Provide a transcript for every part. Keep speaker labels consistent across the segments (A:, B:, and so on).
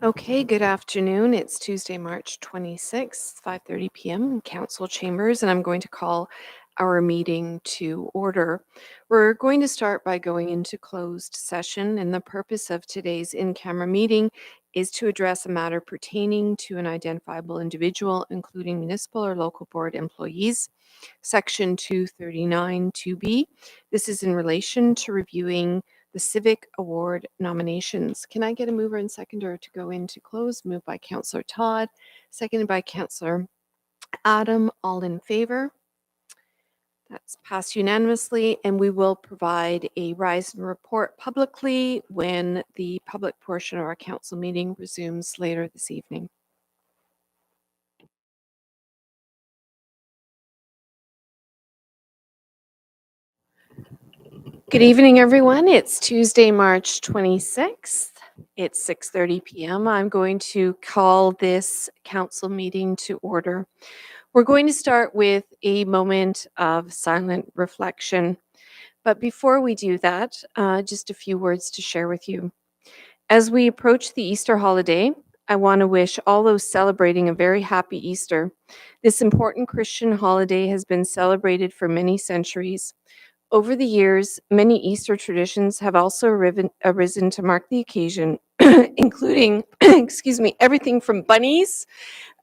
A: Okay, good afternoon. It's Tuesday, March 26th, 5:30 p.m. in Council Chambers, and I'm going to call our meeting to order. We're going to start by going into closed session, and the purpose of today's in-camera meeting is to address a matter pertaining to an identifiable individual, including municipal or local board employees. Section 239 2B. This is in relation to reviewing the Civic Award nominations. Can I get a mover and seconder to go into close? Moved by Councillor Todd, seconded by Councillor Adam. All in favor? That's passed unanimously, and we will provide a rise and report publicly when the public portion of our council meeting resumes later this evening. Good evening, everyone. It's Tuesday, March 26th. It's 6:30 p.m. I'm going to call this council meeting to order. We're going to start with a moment of silent reflection. But before we do that, just a few words to share with you. As we approach the Easter holiday, I want to wish all those celebrating a very happy Easter. This important Christian holiday has been celebrated for many centuries. Over the years, many Easter traditions have also arisen to mark the occasion, including, excuse me, everything from bunnies,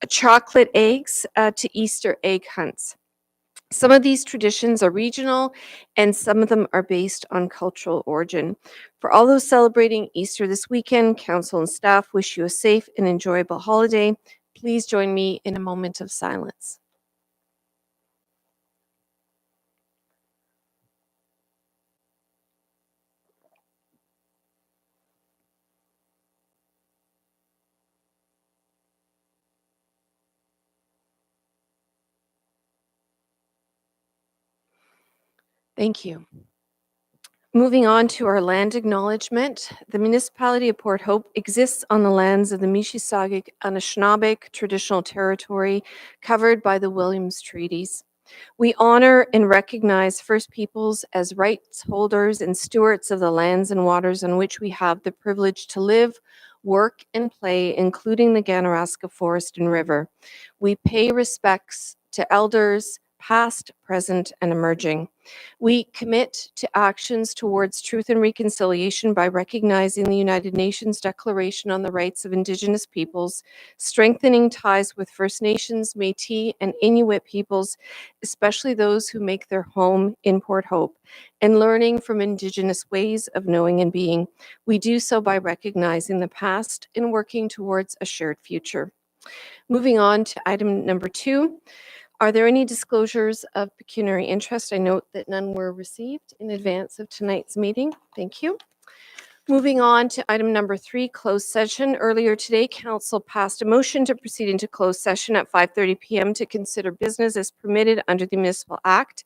A: chocolate eggs, to Easter egg hunts. Some of these traditions are regional, and some of them are based on cultural origin. For all those celebrating Easter this weekend, council and staff wish you a safe and enjoyable holiday. Please join me in a moment of silence. Thank you. Moving on to our land acknowledgement, the municipality of Port Hope exists on the lands of the Mississauga Anishinaabe traditional territory covered by the Williams Treaties. We honor and recognize First Peoples as rights holders and stewards of the lands and waters on which we have the privilege to live, work, and play, including the Ganaraska Forest and River. We pay respects to elders, past, present, and emerging. We commit to actions towards truth and reconciliation by recognizing the United Nations Declaration on the Rights of Indigenous Peoples, strengthening ties with First Nations, Métis, and Inuit peoples, especially those who make their home in Port Hope, and learning from Indigenous ways of knowing and being. We do so by recognizing the past and working towards a shared future. Moving on to item number 2. Are there any disclosures of pecuniary interest? I note that none were received in advance of tonight's meeting. Thank you. Moving on to item number 3, closed session. Earlier today, council passed a motion to proceed into closed session at 5:30 p.m. to consider business as permitted under the Municipal Act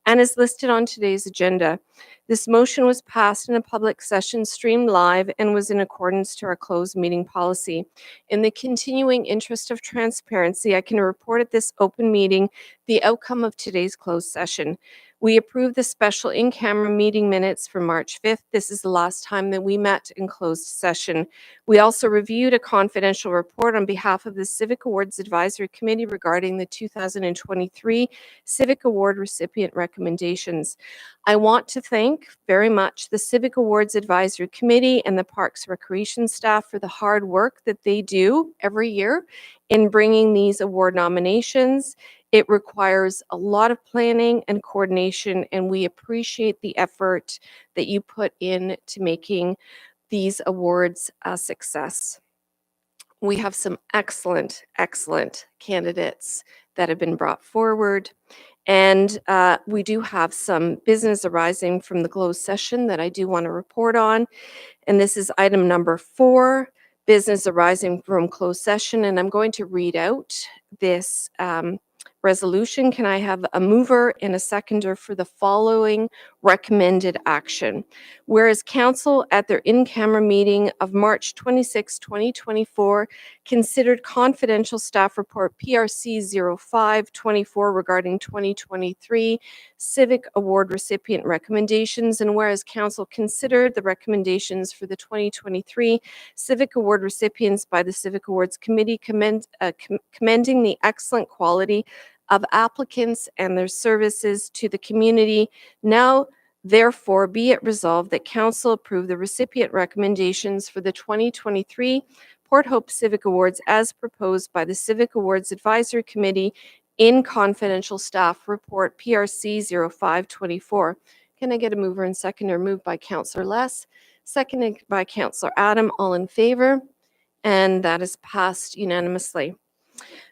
A: and is listed on today's agenda. This motion was passed in a public session streamed live and was in accordance to our closed meeting policy. In the continuing interest of transparency, I can report at this open meeting the outcome of today's closed session. We approved the special in-camera meeting minutes for March 5th. This is the last time that we met in closed session. We also reviewed a confidential report on behalf of the Civic Awards Advisory Committee regarding the 2023 Civic Award recipient recommendations. I want to thank very much the Civic Awards Advisory Committee and the Parks Recreation staff for the hard work that they do every year in bringing these award nominations. It requires a lot of planning and coordination, and we appreciate the effort that you put in to making these awards a success. We have some excellent, excellent candidates that have been brought forward, and we do have some business arising from the closed session that I do want to report on, and this is item number 4, business arising from closed session, and I'm going to read out this resolution. Can I have a mover and a seconder for the following recommended action? Whereas Council at their in-camera meeting of March 26, 2024, considered confidential staff report PRC 0524 regarding 2023 Civic Award recipient recommendations, and whereas Council considered the recommendations for the 2023 Civic Award recipients by the Civic Awards Committee, commending the excellent quality of applicants and their services to the community. Now, therefore, be it resolved that Council approve the recipient recommendations for the 2023 Port Hope Civic Awards as proposed by the Civic Awards Advisory Committee in confidential staff report PRC 0524. Can I get a mover and seconder? Moved by Councillor Less, seconded by Councillor Adam. All in favor? And that is passed unanimously.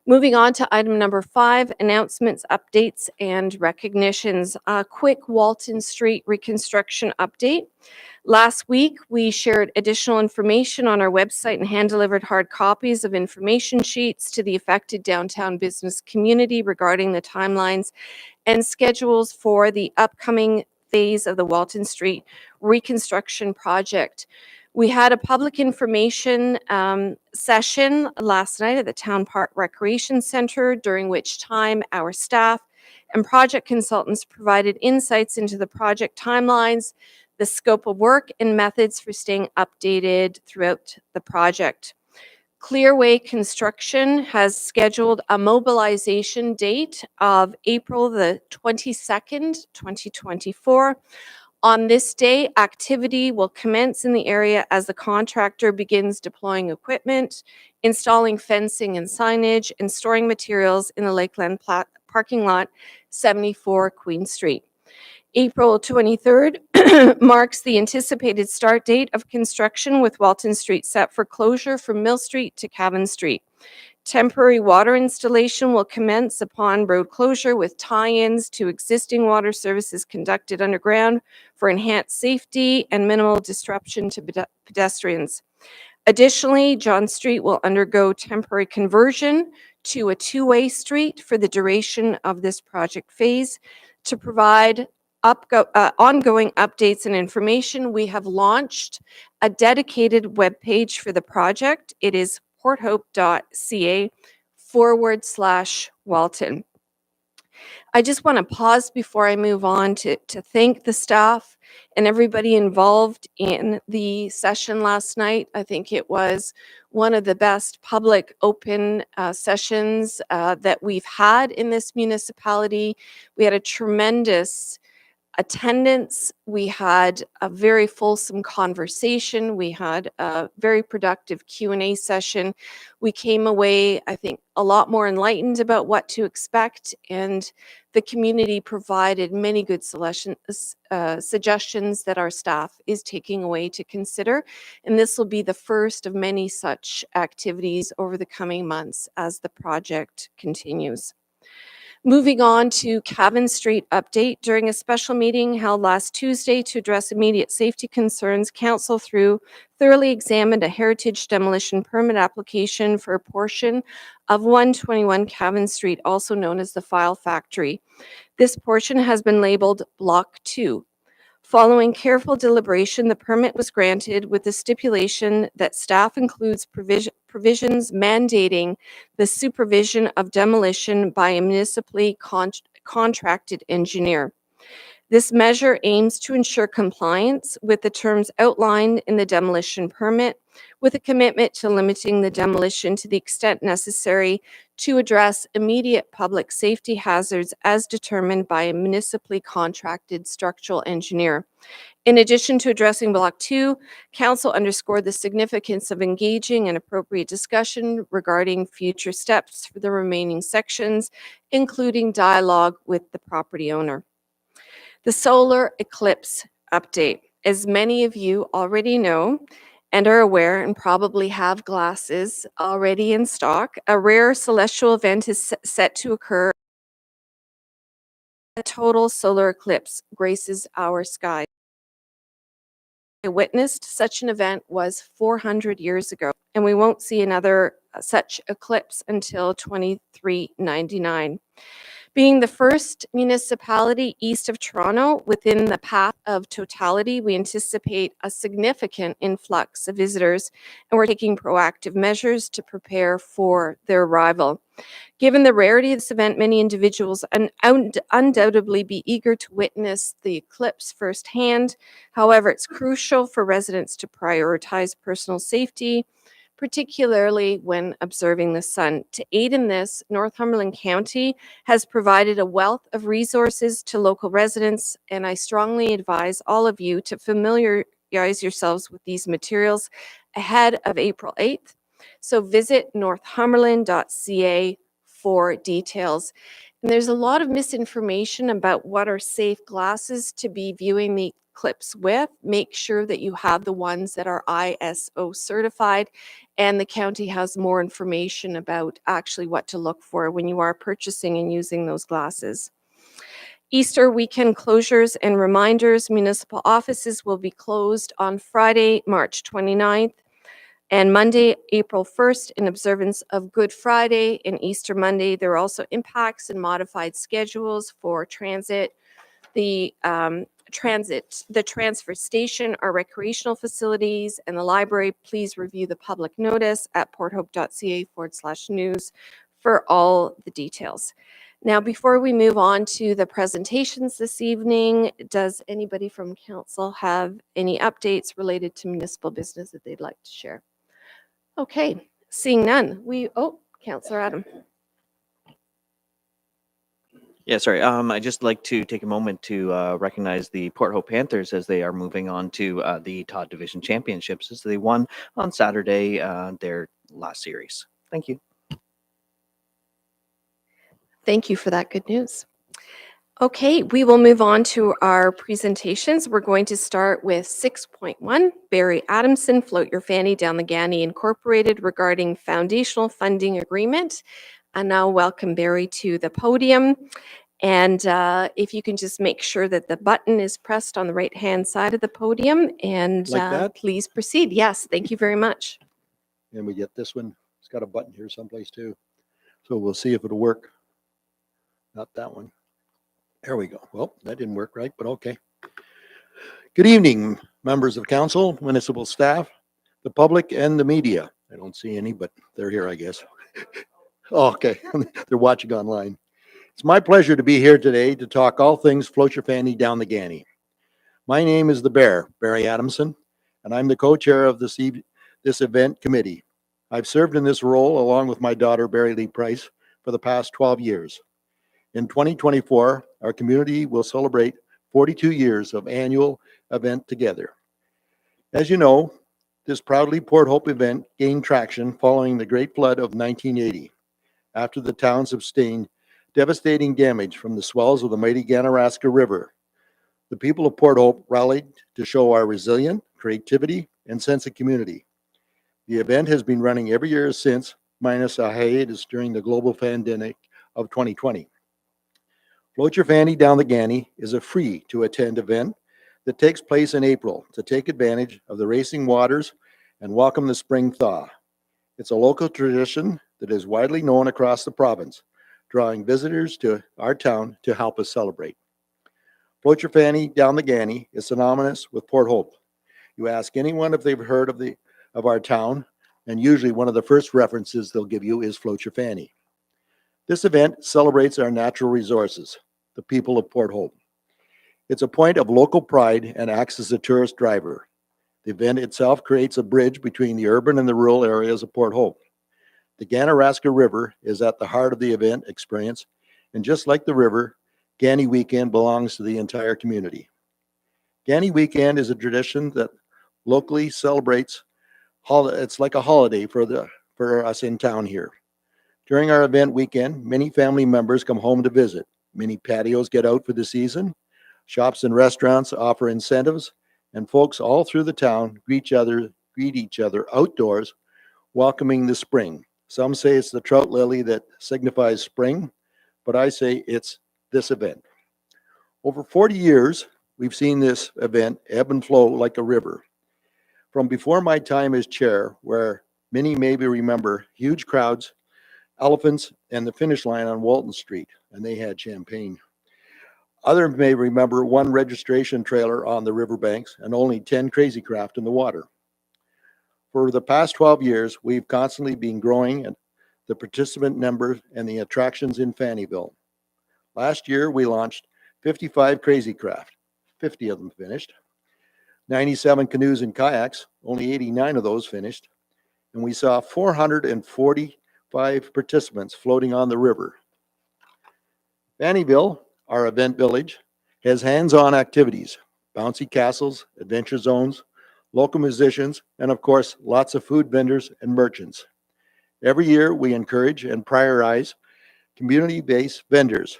A: Moving on to item number 5, announcements, updates, and recognitions. A quick Walton Street reconstruction update. Last week, we shared additional information on our website and hand-delivered hard copies of information sheets to the affected downtown business community regarding the timelines and schedules for the upcoming phase of the Walton Street reconstruction project. We had a public information session last night at the Town Park Recreation Center, during which time our staff and project consultants provided insights into the project timelines, the scope of work, and methods for staying updated throughout the project. Clearway Construction has scheduled a mobilization date of April the 22nd, 2024. On this day, activity will commence in the area as the contractor begins deploying equipment, installing fencing and signage, and storing materials in the Lakeland parking lot, 74 Queen Street. April 23rd marks the anticipated start date of construction, with Walton Street set for closure from Mill Street to Cavan Street. Temporary water installation will commence upon road closure, with tie-ins to existing water services conducted underground for enhanced safety and minimal disruption to pedestrians. Additionally, John Street will undergo temporary conversion to a two-way street for the duration of this project phase. To provide ongoing updates and information, we have launched a dedicated webpage for the project. It is porthope.ca/Walton. I just want to pause before I move on to thank the staff and everybody involved in the session last night. I think it was one of the best public open sessions that we've had in this municipality. We had a tremendous attendance. We had a very fulsome conversation. We had a very productive Q&A session. We came away, I think, a lot more enlightened about what to expect, and the community provided many good suggestions that our staff is taking away to consider. And this will be the first of many such activities over the coming months as the project continues. Moving on to Cavan Street update. During a special meeting held last Tuesday to address immediate safety concerns, Council thoroughly examined a heritage demolition permit application for a portion of 121 Cavan Street, also known as the File Factory. This portion has been labeled Block 2. Following careful deliberation, the permit was granted with the stipulation that staff includes provisions mandating the supervision of demolition by a municipally contracted engineer. This measure aims to ensure compliance with the terms outlined in the demolition permit, with a commitment to limiting the demolition to the extent necessary to address immediate public safety hazards as determined by a municipally contracted structural engineer. In addition to addressing Block 2, Council underscored the significance of engaging in appropriate discussion regarding future steps for the remaining sections, including dialogue with the property owner. The solar eclipse update. As many of you already know and are aware and probably have glasses already in stock, a rare celestial event is set to occur. A total solar eclipse graces our sky. witnessed such an event was 400 years ago, and we won't see another such eclipse until 2399. Being the first municipality east of Toronto within the path of totality, we anticipate a significant influx of visitors, and we're taking proactive measures to prepare for their arrival. Given the rarity of this event, many individuals undoubtedly be eager to witness the eclipse firsthand. However, it's crucial for residents to prioritize personal safety, particularly when observing the sun. To aid in this, Northumberland County has provided a wealth of resources to local residents, and I strongly advise all of you to familiarize yourselves with these materials ahead of April 8th. So visit northumberland.ca for details. And there's a lot of misinformation about what are safe glasses to be viewing the eclipse with. Make sure that you have the ones that are ISO certified, and the county has more information about actually what to look for when you are purchasing and using those glasses. Easter weekend closures and reminders. Municipal offices will be closed on Friday, March 29th, and Monday, April 1st, in observance of Good Friday and Easter Monday. There are also impacts and modified schedules for transit, the transfer station, our recreational facilities, and the library. Please review the public notice at porthope.ca/news for all the details. Now, before we move on to the presentations this evening, does anybody from council have any updates related to municipal business that they'd like to share? Okay, seeing none, Councillor Adam.
B: Yeah, sorry. I'd just like to take a moment to recognize the Port Hope Panthers as they are moving on to the Todd Division Championships as they won on Saturday their last series. Thank you.
A: Thank you for that good news. Okay, we will move on to our presentations. We're going to start with 6.1, Barry Adamson, Float Your Fanny Down the Ganney Incorporated, regarding foundational funding agreement. And now welcome Barry to the podium. And if you can just make sure that the button is pressed on the right-hand side of the podium, and
C: Like that?
A: please proceed. Yes, thank you very much.
C: And we get this one. It's got a button here someplace too. So we'll see if it'll work. Not that one. There we go. Well, that didn't work right, but okay. Good evening, members of council, municipal staff, the public, and the media. I don't see any, but they're here, I guess. Oh, okay, they're watching online. It's my pleasure to be here today to talk all things Float Your Fanny Down the Ganney. My name is the Bear, Barry Adamson, and I'm the co-chair of this event committee. I've served in this role along with my daughter, Barry Lee Price, for the past 12 years. In 2024, our community will celebrate 42 years of annual event together. As you know, this proudly Port Hope event gained traction following the Great Flood of 1980, after the town sustained devastating damage from the swells of the mighty Ganaraska River. The people of Port Hope rallied to show our resilience, creativity, and sense of community. The event has been running every year since, minus a hiatus during the global pandemic of 2020. Float Your Fanny Down the Ganney is a free-to-attend event that takes place in April to take advantage of the racing waters and welcome the spring thaw. It's a local tradition that is widely known across the province, drawing visitors to our town to help us celebrate. Float Your Fanny Down the Ganney is synonymous with Port Hope. You ask anyone if they've heard of our town, and usually one of the first references they'll give you is Float Your Fanny. This event celebrates our natural resources, the people of Port Hope. It's a point of local pride and acts as a tourist driver. The event itself creates a bridge between the urban and the rural areas of Port Hope. The Ganaraska River is at the heart of the event experience, and just like the river, Ganney Weekend belongs to the entire community. Ganney Weekend is a tradition that locally celebrates, it's like a holiday for us in town here. During our event weekend, many family members come home to visit. Many patios get out for the season. Shops and restaurants offer incentives, and folks all through the town greet each other outdoors, welcoming the spring. Some say it's the trout lily that signifies spring, but I say it's this event. Over 40 years, we've seen this event ebb and flow like a river. from before my time as chair, where many maybe remember huge crowds, elephants, and the finish line on Walton Street, and they had champagne. Others may remember one registration trailer on the riverbanks and only 10 crazy craft in the water. For the past 12 years, we've constantly been growing the participant numbers and the attractions in Fannyville. Last year, we launched 55 crazy craft, 50 of them finished, 97 canoes and kayaks, only 89 of those finished, and we saw 445 participants floating on the river. Fannyville, our event village, has hands-on activities, bouncy castles, adventure zones, local musicians, and of course, lots of food vendors and merchants. Every year, we encourage and prioritize community-based vendors.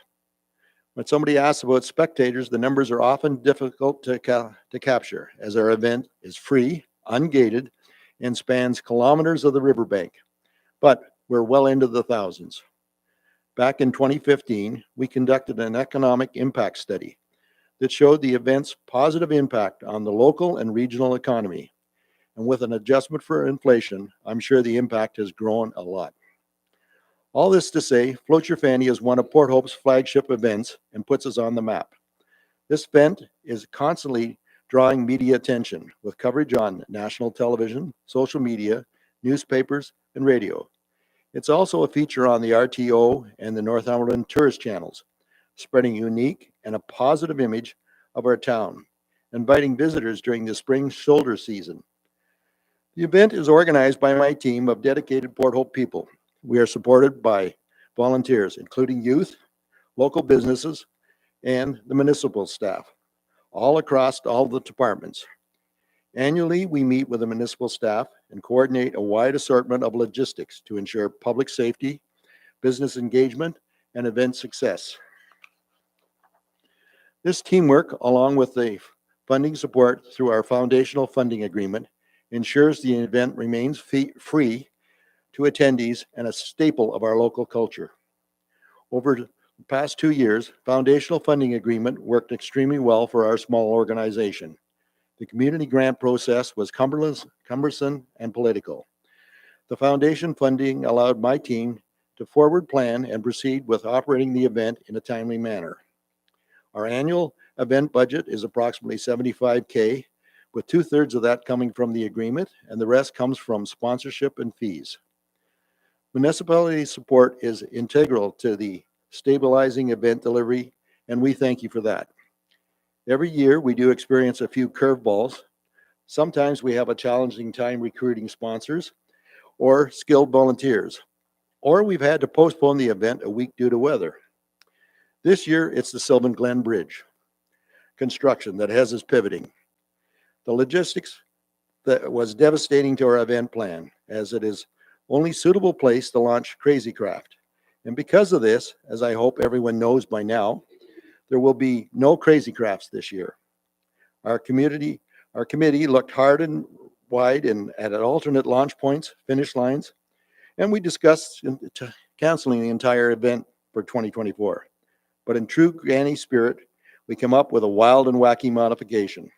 C: When somebody asks about spectators, the numbers are often difficult to capture, as our event is free, ungated, and spans kilometers of the riverbank. But we're well into the thousands. Back in 2015, we conducted an economic impact study that showed the event's positive impact on the local and regional economy. And with an adjustment for inflation, I'm sure the impact has grown a lot. All this to say, Float Your Fanny is one of Port Hope's flagship events and puts us on the map. This event is constantly drawing media attention with coverage on national television, social media, newspapers, and radio. It's also a feature on the RTO and the Northumberland tourist channels, spreading a unique and a positive image of our town, inviting visitors during the spring shoulder season. The event is organized by my team of dedicated Port Hope people. We are supported by volunteers, including youth, local businesses, and the municipal staff, all across all the departments. Annually, we meet with the municipal staff and coordinate a wide assortment of logistics to ensure public safety, business engagement, and event success. This teamwork, along with the funding support through our foundational funding agreement, ensures the event remains free to attendees and a staple of our local culture. Over the past 2 years, foundational funding agreement worked extremely well for our small organization. The community grant process was cumbersome and political. The foundation funding allowed my team to forward plan and proceed with operating the event in a timely manner. Our annual event budget is approximately $75,000, with 2/3 of that coming from the agreement, and the rest comes from sponsorship and fees. Municipality support is integral to the stabilizing event delivery, and we thank you for that. Every year, we do experience a few curveballs. Sometimes we have a challenging time recruiting sponsors or skilled volunteers, or we've had to postpone the event a week due to weather. This year, it's the Sylvan Glen Bridge construction that has us pivoting. The logistics that was devastating to our event plan, as it is only suitable place to launch Crazy Craft. And because of this, as I hope everyone knows by now, there will be no Crazy Crafts this year. Our committee looked hard and wide and at alternate launch points, finish lines, and we discussed canceling the entire event for 2024. But in true Granny spirit, we came up with a wild and wacky modification.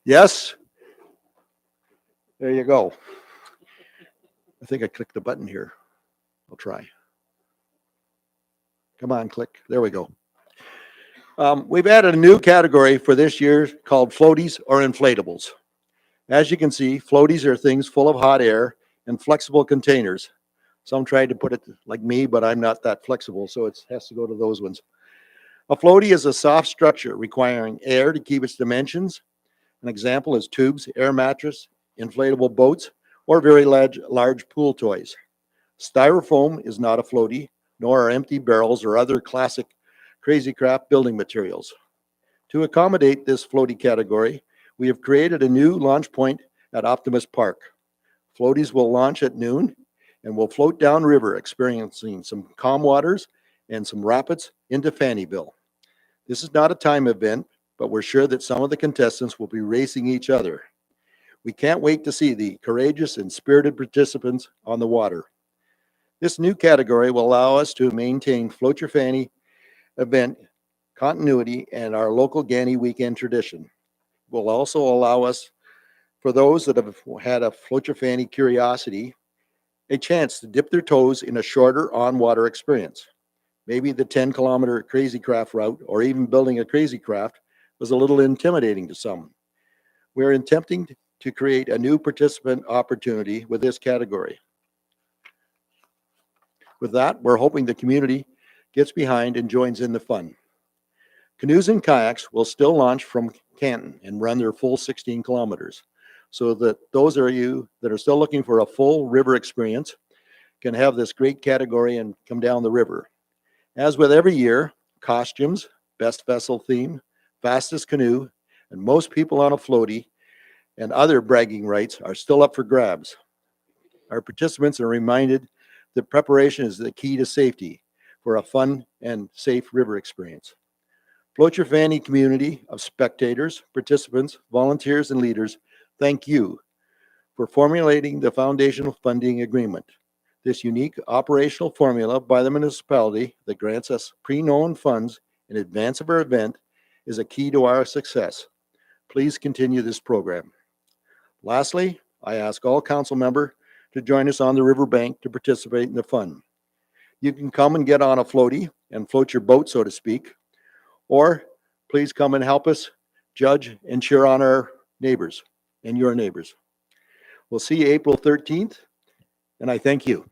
C: Yes. There you go. I think I clicked the button here. I'll try. Come on, click. There we go. We've added a new category for this year called floaties or inflatables. As you can see, floaties are things full of hot air and flexible containers. Some tried to put it like me, but I'm not that flexible, so it has to go to those ones. A floaty is a soft structure requiring air to keep its dimensions. An example is tubes, air mattress, inflatable boats, or very large pool toys. Styrofoam is not a floaty, nor are empty barrels or other classic Crazy Craft building materials. To accommodate this floaty category, we have created a new launch point at Optimus Park. Floaties will launch at noon and will float downriver, experiencing some calm waters and some rapids into Fannyville. This is not a time event, but we're sure that some of the contestants will be racing each other. We can't wait to see the courageous and spirited participants on the water. This new category will allow us to maintain Float Your Fanny event continuity, and our local Gani weekend tradition. Will also allow us, for those that have had a Float Your Fanny curiosity, a chance to dip their toes in a shorter on-water experience. Maybe the 10-kilometer Crazy Craft route, or even building a Crazy Craft, was a little intimidating to some. We're attempting to create a new participant opportunity with this category. With that, we're hoping the community gets behind and joins in the fun. Canoes and kayaks will still launch from Canton and run their full 16 kilometers, so that those of you that are still looking for a full river experience can have this great category and come down the river. As with every year, costumes, best vessel theme, fastest canoe, and most people on a floaty and other bragging rights are still up for grabs. Our participants are reminded that preparation is the key to safety for a fun and safe river experience. Float Your Fanny community of spectators, participants, volunteers, and leaders, thank you for formulating the foundational funding agreement. This unique operational formula by the municipality that grants us pre-known funds in advance of our event is a key to our success. Please continue this program. Lastly, I ask all council members to join us on the riverbank to participate in the fun. You can come and get on a floaty and float your boat, so to speak, or please come and help us judge and cheer on our neighbors and your neighbors. We'll see you April 13th, and I thank you.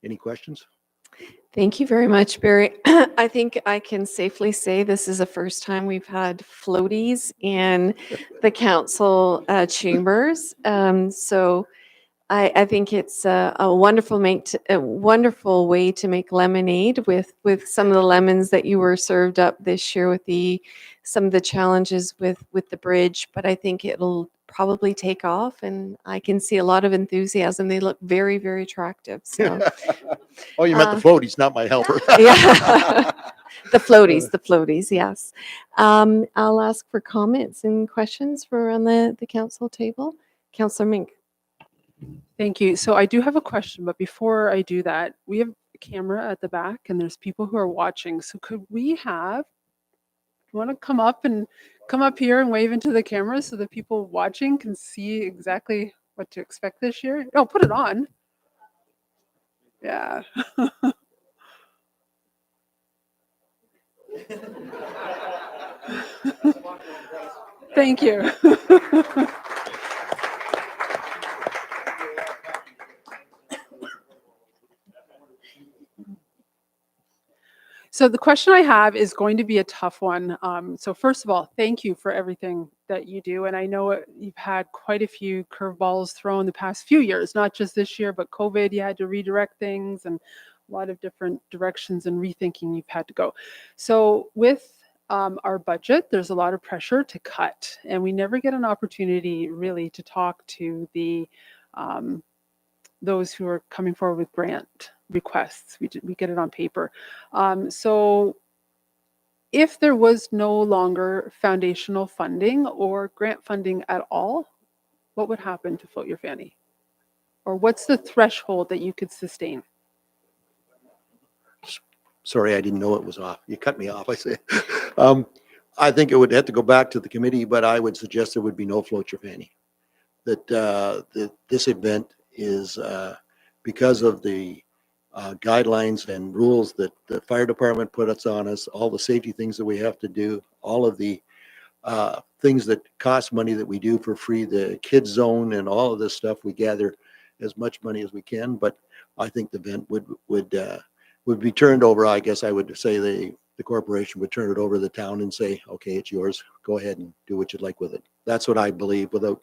C: Any questions?
A: Thank you very much, Barry. I think I can safely say this is the first time we've had floaties in the council chambers. So I think it's a wonderful way to make lemonade with some of the lemons that you were served up this year with some of the challenges with the bridge. But I think it'll probably take off, and I can see a lot of enthusiasm. They look very, very attractive. So
C: Oh, you meant the floaties, not my helper.
A: yeah, the floaties, yes. I'll ask for comments and questions for on the council table. Councillor Mink.
D: Thank you. So I do have a question, but before I do that, we have a camera at the back and there's people who are watching. So could we have, you want to come up here and wave into the camera so the people watching can see exactly what to expect this year? Oh, put it on. Yeah. Thank you. So the question I have is going to be a tough one. So first of all, thank you for everything that you do. And I know you've had quite a few curveballs thrown the past few years, not just this year, but COVID, you had to redirect things and a lot of different directions and rethinking you've had to go. So with our budget, there's a lot of pressure to cut, and we never get an opportunity really to talk to the those who are coming forward with grant requests. We get it on paper. So if there was no longer foundational funding or grant funding at all, what would happen to Float Your Fanny? Or what's the threshold that you could sustain?
C: Sorry, I didn't know it was off. You cut me off, I say. I think it would have to go back to the committee, but I would suggest there would be no Float Your Fanny. That this event is because of the guidelines and rules that the fire department put us on us, all the safety things that we have to do, all of the things that cost money that we do for free, the kids zone and all of this stuff, we gather as much money as we can. But I think the event would be turned over. I guess I would say the corporation would turn it over to the town and say, okay, it's yours. Go ahead and do what you'd like with it. That's what I believe. Without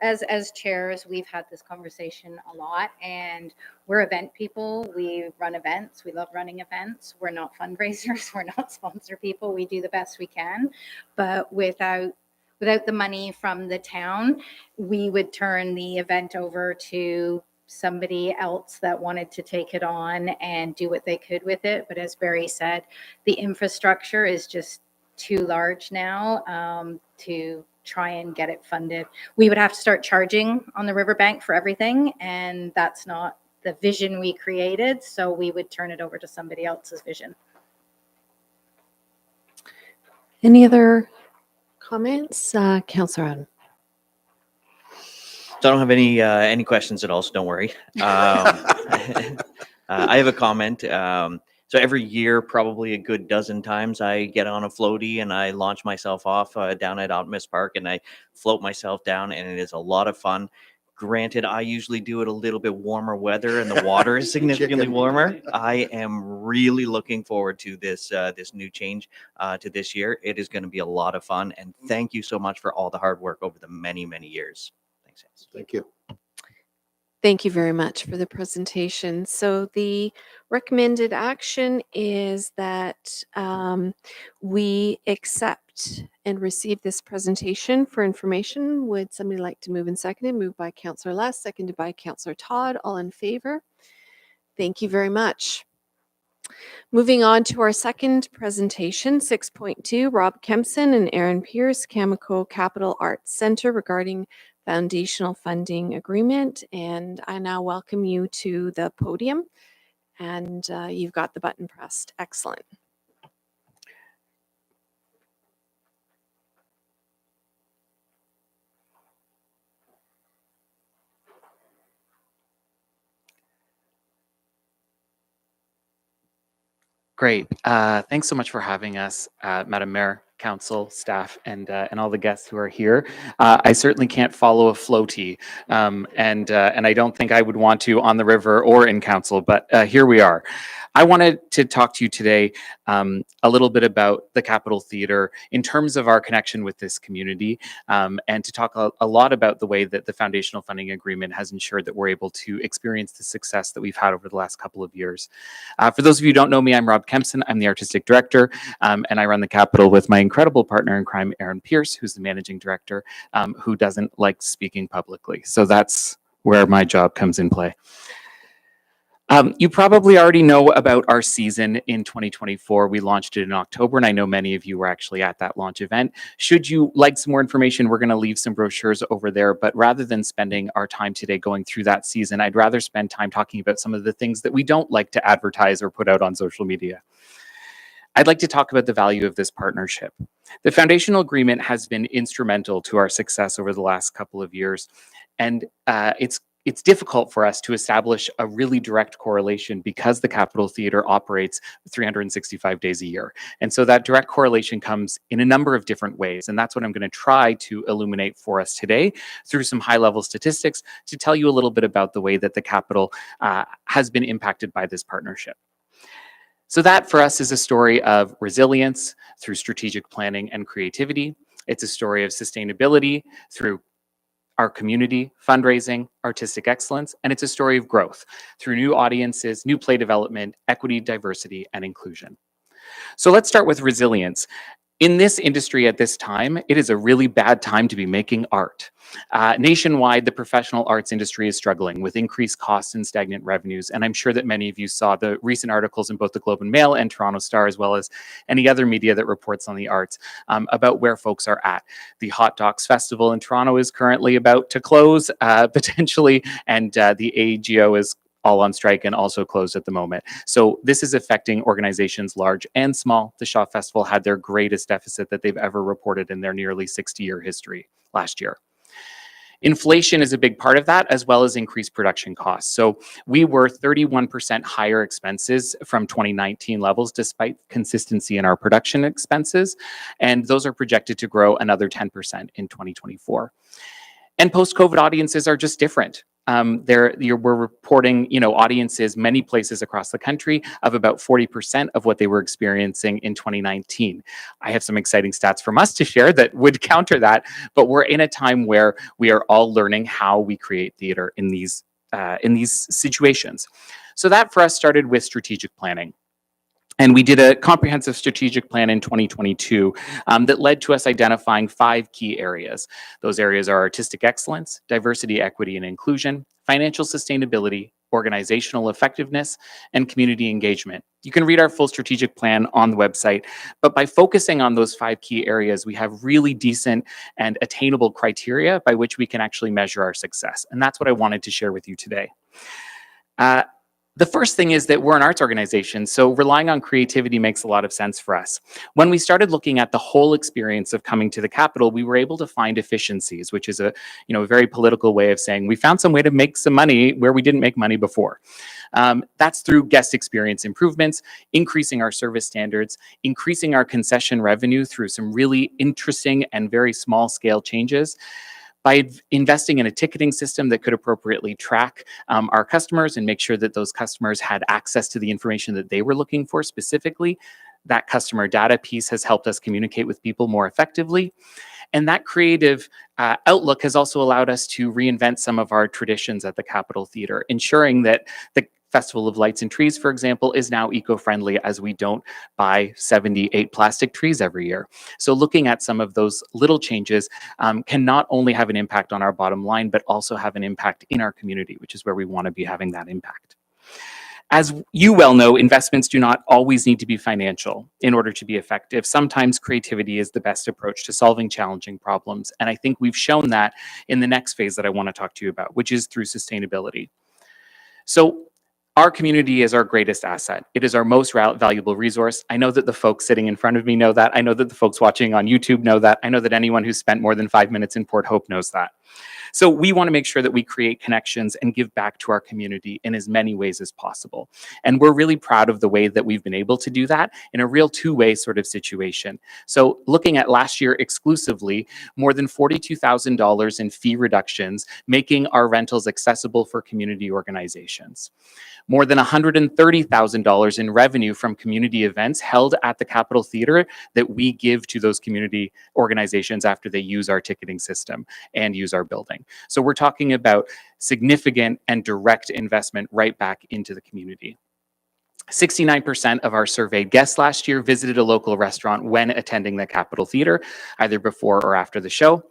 E: as chairs, we've had this conversation a lot, and we're event people. We run events. We love running events. We're not fundraisers. We're not sponsor people. We do the best we can, but without the money from the town, we would turn the event over to somebody else that wanted to take it on and do what they could with it. But as Barry said, the infrastructure is just too large now to try and get it funded. We would have to start charging on the riverbank for everything, and that's not the vision we created, so we would turn it over to somebody else's vision.
A: Any other comments? Councillor Adam.
B: So I don't have any questions at all, so don't worry. I have a comment. So every year, probably a good dozen times, I get on a floaty and I launch myself off down at Optimus Park, and I float myself down, and it is a lot of fun. Granted, I usually do it a little bit warmer weather, and the water is significantly
C: Chicken.
B: warmer. I am really looking forward to this new change to this year. It is going to be a lot of fun, and thank you so much for all the hard work over the many years. Thanks, Hans.
C: Thank you.
A: Thank you very much for the presentation. So the recommended action is that we accept and receive this presentation for information. Would somebody like to move and second it? Moved by Councillor Les, seconded by Councillor Todd. All in favor? Thank you very much. Moving on to our second presentation, 6.2, Rob Kempson and Aaron Pierce, Cameco Capital Arts Centre regarding foundational funding agreement. And I now welcome you to the podium, and you've got the button pressed. Excellent.
F: Great. Thanks so much for having us, Madam Mayor, Council, staff, and all the guests who are here. I certainly can't follow a floaty, and I don't think I would want to on the river or in council, but here we are. I wanted to talk to you today a little bit about the Capitol Theatre in terms of our connection with this community, and to talk a lot about the way that the foundational funding agreement has ensured that we're able to experience the success that we've had over the last couple of years. For those of you who don't know me, I'm Rob Kempson. I'm the artistic director, and I run the Capitol with my incredible partner in crime, Aaron Pierce, who's the managing director, who doesn't like speaking publicly. So that's where my job comes in play. You probably already know about our season in 2024. We launched it in October, and I know many of you were actually at that launch event. Should you like some more information, we're going to leave some brochures over there. But rather than spending our time today going through that season, I'd rather spend time talking about some of the things that we don't like to advertise or put out on social media. I'd like to talk about the value of this partnership. The foundational agreement has been instrumental to our success over the last couple of years, and it's difficult for us to establish a really direct correlation because the Capitol Theatre operates 365 days a year. And so that direct correlation comes in a number of different ways. And that's what I'm going to try to illuminate for us today through some high-level statistics to tell you a little bit about the way that the Capitol has been impacted by this partnership. So that for us is a story of resilience through strategic planning and creativity. It's a story of sustainability through our community, fundraising, artistic excellence, and it's a story of growth through new audiences, new play development, equity, diversity, and inclusion. So let's start with resilience. In this industry at this time, it is a really bad time to be making art. Nationwide, the professional arts industry is struggling with increased costs and stagnant revenues. And I'm sure that many of you saw the recent articles in both the Globe and Mail and Toronto Star, as well as any other media that reports on the arts, about where folks are at. The Hot Docs Festival in Toronto is currently about to close, potentially, and the AGO is all on strike and also closed at the moment. So this is affecting organizations large and small. The Shaw Festival had their greatest deficit that they've ever reported in their nearly 60-year history last year. Inflation is a big part of that, as well as increased production costs. So we were 31% higher expenses from 2019 levels, despite consistency in our production expenses. And those are projected to grow another 10% in 2024. And post-COVID audiences are just different. We're reporting, audiences many places across the country of about 40% of what they were experiencing in 2019. I have some exciting stats from us to share that would counter that, but we're in a time where we are all learning how we create theater in these situations. So that for us started with strategic planning. And we did a comprehensive strategic plan in 2022 that led to us identifying 5 key areas. Those areas are artistic excellence, diversity, equity, and inclusion, financial sustainability, organizational effectiveness, and community engagement. You can read our full strategic plan on the website, but by focusing on those 5 key areas, we have really decent and attainable criteria by which we can actually measure our success. And that's what I wanted to share with you today. The first thing is that we're an arts organization, so relying on creativity makes a lot of sense for us. When we started looking at the whole experience of coming to the Capitol, we were able to find efficiencies, which is a very political way of saying we found some way to make some money where we didn't make money before. That's through guest experience improvements, increasing our service standards, increasing our concession revenue through some really interesting and very small scale changes, by investing in a ticketing system that could appropriately track our customers and make sure that those customers had access to the information that they were looking for specifically. That customer data piece has helped us communicate with people more effectively. And that creative outlook has also allowed us to reinvent some of our traditions at the Capitol Theatre, ensuring that the Festival of Lights and Trees, for example, is now eco-friendly, as we don't buy 78 plastic trees every year. So looking at some of those little changes can not only have an impact on our bottom line, but also have an impact in our community, which is where we want to be having that impact. As you well know, investments do not always need to be financial in order to be effective. Sometimes creativity is the best approach to solving challenging problems. And I think we've shown that in the next phase that I want to talk to you about, which is through sustainability. So our community is our greatest asset. It is our most valuable resource. I know that the folks sitting in front of me know that. I know that the folks watching on YouTube know that. I know that anyone who's spent more than 5 minutes in Port Hope knows that. So we want to make sure that we create connections and give back to our community in as many ways as possible. And we're really proud of the way that we've been able to do that in a real two-way sort of situation. So looking at last year exclusively, more than $42,000 in fee reductions, making our rentals accessible for community organizations. More than $130,000 in revenue from community events held at the Capitol Theatre that we give to those community organizations after they use our ticketing system and use our building. So we're talking about significant and direct investment right back into the community. 69% of our surveyed guests last year visited a local restaurant when attending the Capitol Theatre, either before or after the show.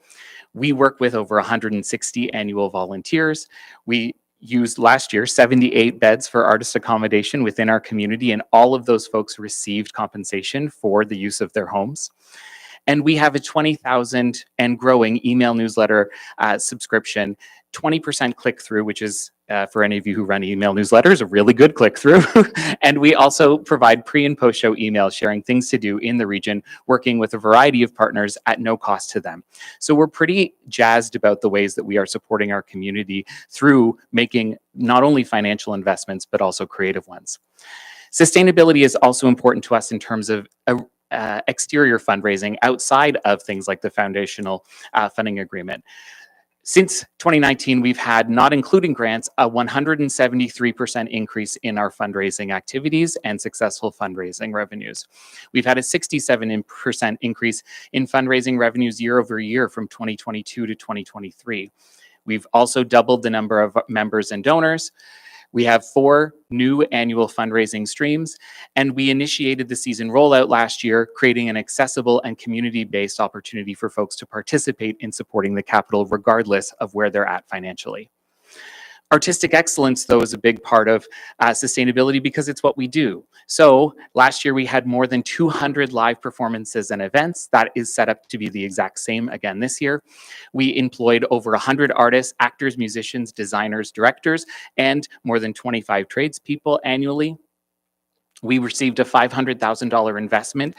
F: We work with over 160 annual volunteers. We used last year 78 beds for artist accommodation within our community, and all of those folks received compensation for the use of their homes. And we have a 20,000 and growing email newsletter subscription, 20% click-through, which is, for any of you who run email newsletters, a really good click-through. And we also provide pre- and post-show emails sharing things to do in the region, working with a variety of partners at no cost to them. So we're pretty jazzed about the ways that we are supporting our community through making not only financial investments, but also creative ones. Sustainability is also important to us in terms of exterior fundraising outside of things like the foundational funding agreement. Since 2019, we've had, not including grants, a 173% increase in our fundraising activities and successful fundraising revenues. We've had a 67% increase in fundraising revenues year over year from 2022 to 2023. We've also doubled the number of members and donors. We have 4 new annual fundraising streams, and we initiated the season rollout last year, creating an accessible and community-based opportunity for folks to participate in supporting the Capitol regardless of where they're at financially. Artistic excellence, though, is a big part of sustainability because it's what we do. So last year we had more than 200 live performances and events. That is set up to be the exact same again this year. We employed over 100 artists, actors, musicians, designers, directors, and more than 25 tradespeople annually. We received a $500,000 investment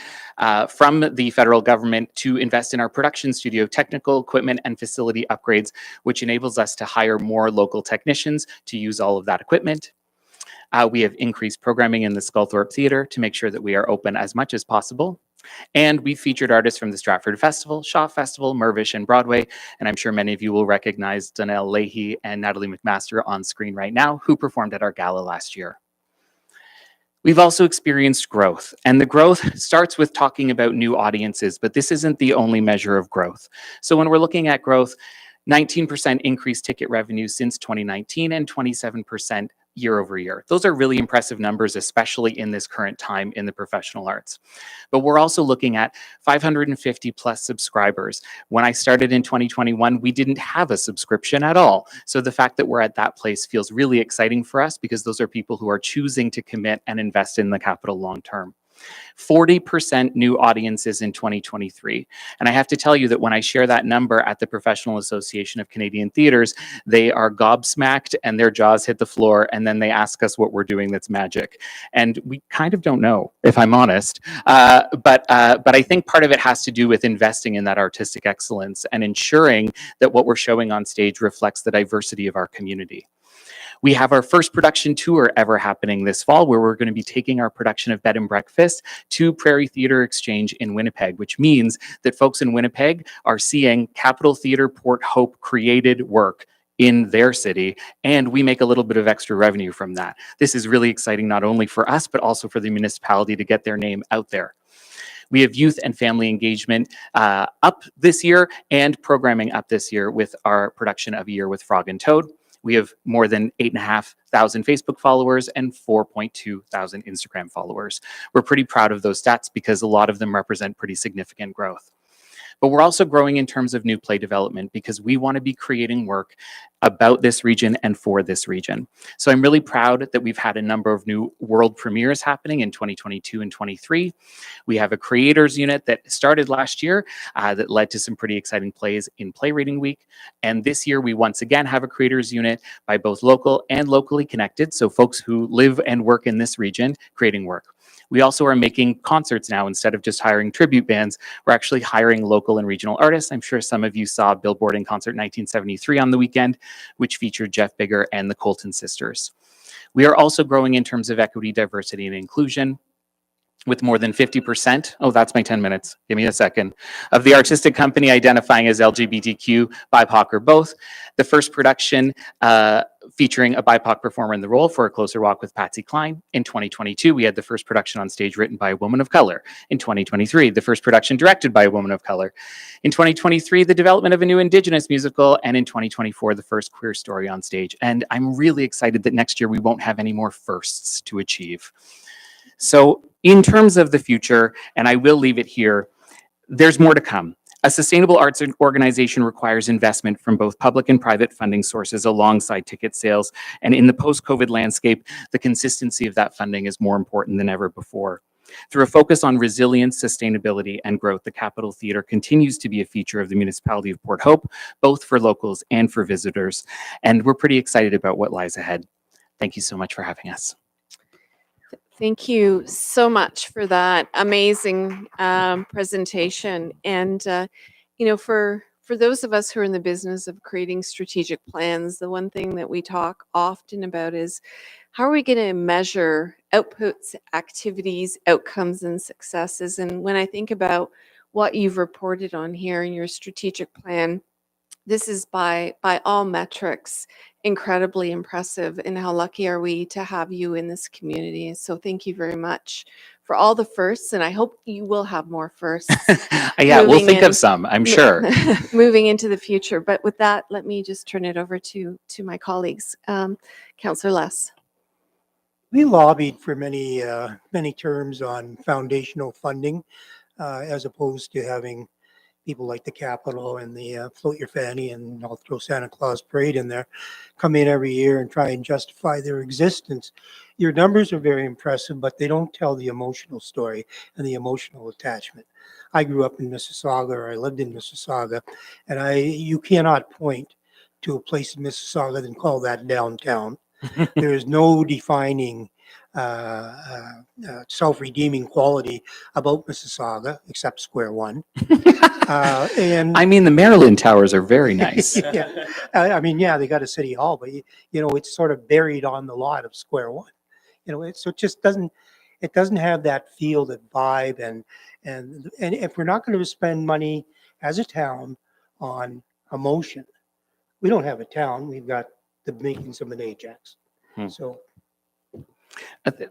F: from the federal government to invest in our production studio, technical equipment, and facility upgrades, which enables us to hire more local technicians to use all of that equipment. We have increased programming in the Sculthorpe Theatre to make sure that we are open as much as possible. And we featured artists from the Stratford Festival, Shaw Festival, Mirvish, and Broadway. And I'm sure many of you will recognize Donnell Leahy and Natalie McMaster on screen right now, who performed at our gala last year. We've also experienced growth, and the growth starts with talking about new audiences, but this isn't the only measure of growth. So when we're looking at growth, 19% increased ticket revenue since 2019 and 27% year over year. Those are really impressive numbers, especially in this current time in the professional arts. But we're also looking at 550 plus subscribers. When I started in 2021, we didn't have a subscription at all. So the fact that we're at that place feels really exciting for us because those are people who are choosing to commit and invest in the Capitol long term. 40% new audiences in 2023. And I have to tell you that when I share that number at the Professional Association of Canadian Theatres, they are gobsmacked and their jaws hit the floor, and then they ask us what we're doing that's magic. And we kind of don't know, if I'm honest. But I think part of it has to do with investing in that artistic excellence and ensuring that what we're showing on stage reflects the diversity of our community. We have our first production tour ever happening this fall, where we're going to be taking our production of Bed and Breakfast to Prairie Theatre Exchange in Winnipeg, which means that folks in Winnipeg are seeing Capitol Theatre Port Hope created work in their city, and we make a little bit of extra revenue from that. This is really exciting, not only for us, but also for the municipality to get their name out there. We have youth and family engagement up this year and programming up this year with our production of A Year with Frog and Toad. We have more than 8,500 Facebook followers and 4,200 Instagram followers. We're pretty proud of those stats because a lot of them represent pretty significant growth. But we're also growing in terms of new play development because we want to be creating work about this region and for this region. So I'm really proud that we've had a number of new world premieres happening in 2022 and 23. We have a creators unit that started last year that led to some pretty exciting plays in Play Reading Week. And this year we once again have a creators unit by both local and locally connected. So folks who live and work in this region creating work. We also are making concerts now. Instead of just hiring tribute bands, we're actually hiring local and regional artists. I'm sure some of you saw Billboard in Concert 1973 on the weekend, which featured Jeff Bigger and the Colton Sisters. We are also growing in terms of equity, diversity, and inclusion, with more than 50%, oh, that's my 10 minutes, give me a second, of the artistic company identifying as LGBTQ, BIPOC, or both. The first production featuring a BIPOC performer in the role for A Closer Walk with Patsy Cline. In 2022, we had the first production on stage written by a woman of color. In 2023, the first production directed by a woman of color. In 2023, the development of a new Indigenous musical. And in 2024, the first queer story on stage. And I'm really excited that next year we won't have any more firsts to achieve. So in terms of the future, and I will leave it here, there's more to come. A sustainable arts organization requires investment from both public and private funding sources alongside ticket sales. And in the post-COVID landscape, the consistency of that funding is more important than ever before. Through a focus on resilience, sustainability, and growth, the Capitol Theatre continues to be a feature of the municipality of Port Hope, both for locals and for visitors. And we're pretty excited about what lies ahead. Thank you so much for having us.
A: Thank you so much for that amazing presentation. And, you know, for those of us who are in the business of creating strategic plans, the one thing that we talk often about is how are we going to measure outputs, activities, outcomes, and successes? And when I think about what you've reported on here in your strategic plan, this is by all metrics incredibly impressive, and how lucky are we to have you in this community. So thank you very much for all the firsts, and I hope you will have more firsts.
F: Yeah, we'll
A: moving
F: think
A: in-
F: of some, I'm sure.
A: moving into the future. But with that, let me just turn it over to my colleagues. Councillor Les.
G: We lobbied for many terms on foundational funding, as opposed to having people like the Capitol and the Float Your Fanny, and I'll throw Santa Claus Parade in there, come in every year and try and justify their existence. Your numbers are very impressive, but they don't tell the emotional story and the emotional attachment. I grew up in Mississauga, or I lived in Mississauga, and you cannot point to a place in Mississauga and call that downtown. There is no defining self-redeeming quality about Mississauga except Square One. And
F: I mean, the Maryland Towers are very nice.
G: yeah, I mean, yeah, they got a city hall, but you know, it's sort of buried on the lot of Square One. You know, so it just doesn't have that feel, that vibe, and if we're not going to spend money as a town on emotion, we don't have a town. We've got the makings of an Ajax. So.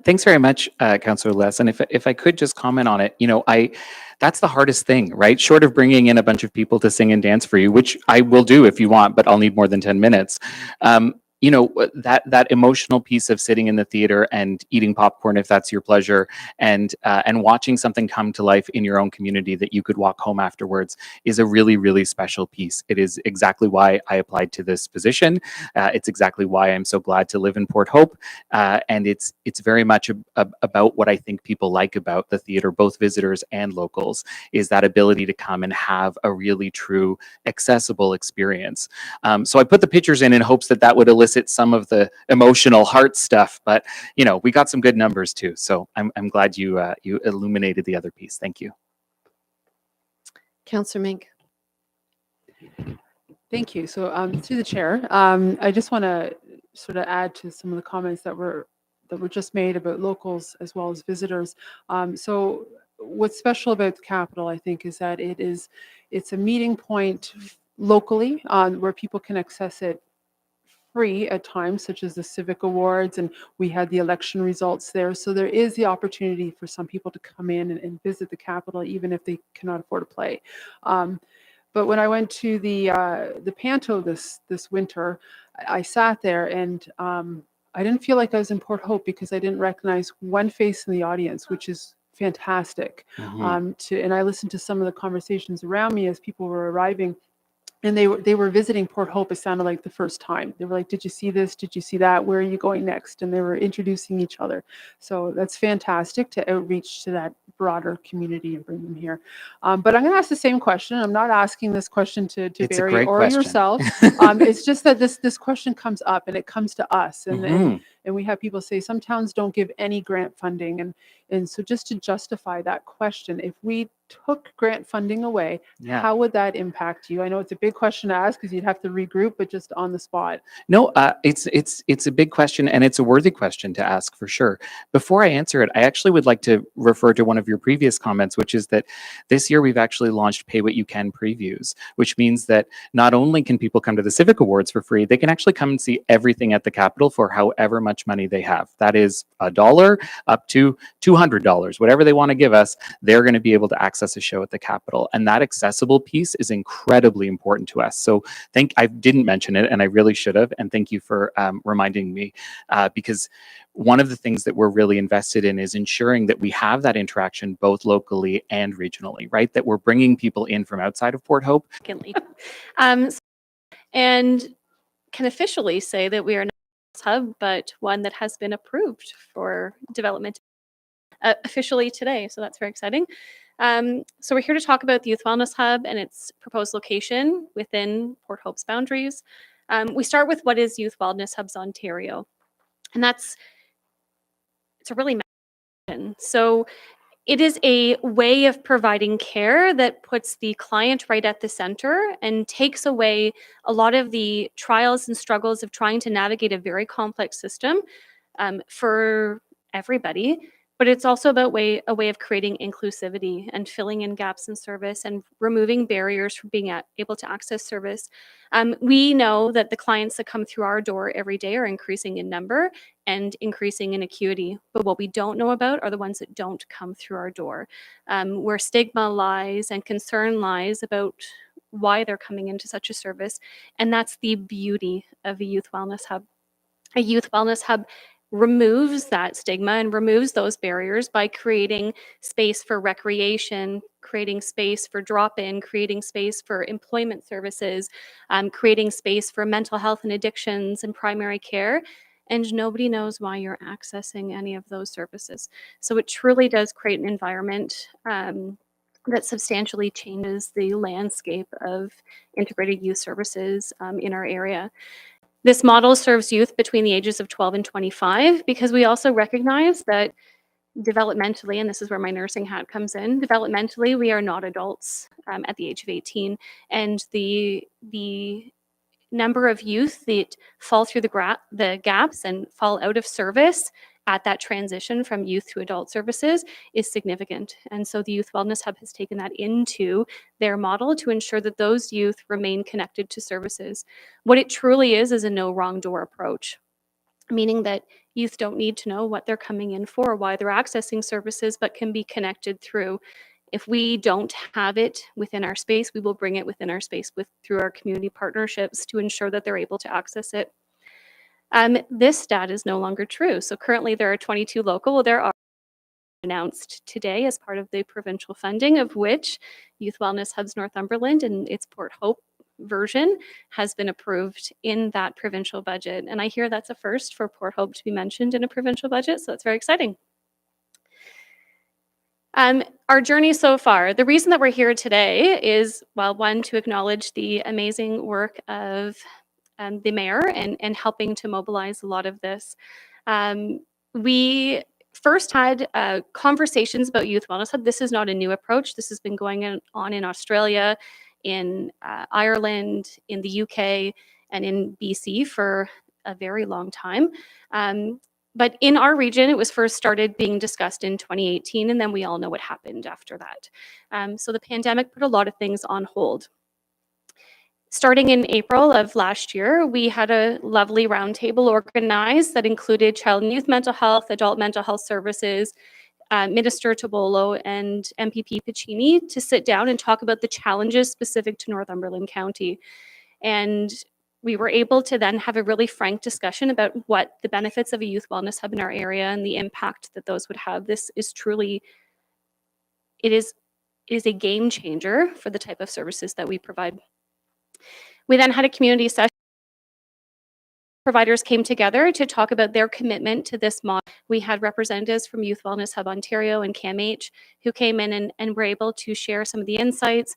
F: Thanks very much, Councillor Les. And if I could just comment on it, you know, that's the hardest thing, right? Short of bringing in a bunch of people to sing and dance for you, which I will do if you want, but I'll need more than 10 minutes. you know, that emotional piece of sitting in the theater and eating popcorn, if that's your pleasure, and watching something come to life in your own community that you could walk home afterwards is a really, really special piece. It is exactly why I applied to this position. It's exactly why I'm so glad to live in Port Hope, and it's very much about what I think people like about the theater, both visitors and locals, is that ability to come and have a really true, accessible experience. So I put the pictures in hopes that that would elicit some of the emotional heart stuff, but you know, we got some good numbers too. So I'm glad you you illuminated the other piece. Thank you.
A: Councillor Mink.
D: Thank you. So through the chair, I just want to sort of add to some of the comments that were just made about locals as well as visitors. So what's special about the Capitol, I think, is that it's a meeting point locally where people can access it free at times, such as the Civic Awards, and we had the election results there. So there is the opportunity for some people to come in and visit the Capitol, even if they cannot afford to play. But when I went to the Panto this winter, I sat there and I didn't feel like I was in Port Hope because I didn't recognize one face in the audience, which is fantastic. And I listened to some of the conversations around me as people were arriving. And they were visiting Port Hope. It sounded like the first time. They were like, "Did you see this? Did you see that? Where are you going next?" And they were introducing each other. So that's fantastic to outreach to that broader community and bring them here. But I'm going to ask the same question. I'm not asking this question to
F: It's a
D: Barry
F: great
D: or
F: question.
D: yourself. It's just that this question comes up and it comes to us, and we have people say some towns don't give any grant funding, and so just to justify that question, if we took grant funding away,
F: Yeah.
D: how would that impact you? I know it's a big question to ask because you'd have to regroup, but just on the spot.
F: No, it's a big question, and it's a worthy question to ask for sure. Before I answer it, I actually would like to refer to one of your previous comments, which is that this year we've actually launched Pay What You Can previews, which means that not only can people come to the Civic Awards for free, they can actually come and see everything at the Capitol for however much money they have. That is $1 up to $200, whatever they want to give us. They're going to be able to access a show at the Capitol, and that accessible piece is incredibly important to us. So I didn't mention it, and I really should have. And thank you for reminding me, because one of the things that we're really invested in is ensuring that we have that interaction both locally and regionally, right? That we're bringing people in from outside of Port Hope.
H: Secondly, and can officially say that we are not a hub, but one that has been approved for development officially today. So that's very exciting. So we're here to talk about the Youth Wellness Hub and its proposed location within Port Hope's boundaries. We start with what is Youth Wellness Hubs Ontario, and it's a really so it is a way of providing care that puts the client right at the center and takes away a lot of the trials and struggles of trying to navigate a very complex system for everybody. But it's also about a way of creating inclusivity and filling in gaps in service and removing barriers for being able to access service. We know that the clients that come through our door every day are increasing in number and increasing in acuity. But what we don't know about are the ones that don't come through our door, where stigma lies and concern lies about why they're coming into such a service. And that's the beauty of a youth wellness hub. A youth wellness hub removes that stigma and removes those barriers by creating space for recreation, creating space for drop-in, creating space for employment services, creating space for mental health and addictions and primary care. And nobody knows why you're accessing any of those services. So it truly does create an environment that substantially changes the landscape of integrated youth services in our area. This model serves youth between the ages of 12 and 25 because we also recognize that developmentally, and this is where my nursing hat comes in, developmentally, we are not adults at the age of 18. And the number of youth that fall through the gaps and fall out of service at that transition from youth to adult services is significant. And so the Youth Wellness Hub has taken that into their model to ensure that those youth remain connected to services. What it truly is a no wrong door approach, meaning that youth don't need to know what they're coming in for, why they're accessing services, but can be connected through. If we don't have it within our space, we will bring it within our space through our community partnerships to ensure that they're able to access it. This stat is no longer true. So currently there are 22 local. Well, there are announced today as part of the provincial funding, of which Youth Wellness Hubs Northumberland and its Port Hope version has been approved in that provincial budget. And I hear that's a first for Port Hope to be mentioned in a provincial budget, so that's very exciting. Our journey so far, the reason that we're here today is, well, one, to acknowledge the amazing work of the mayor and helping to mobilize a lot of this. We first had conversations about Youth Wellness Hub. This is not a new approach. This has been going on in Australia, in Ireland, in the UK, and in BC for a very long time. But in our region, it was first started being discussed in 2018, and then we all know what happened after that. So the pandemic put a lot of things on hold. Starting in April of last year, we had a lovely roundtable organized that included child and youth mental health, adult mental health services, Minister Tobolo and MPP Piccini to sit down and talk about the challenges specific to Northumberland County. And we were able to then have a really frank discussion about what the benefits of a youth wellness hub in our area and the impact that those would have. This is truly, it is a game changer for the type of services that we provide. We then had a community session. Providers came together to talk about their commitment to this model. We had representatives from Youth Wellness Hub Ontario and CAMH who came in and were able to share some of the insights.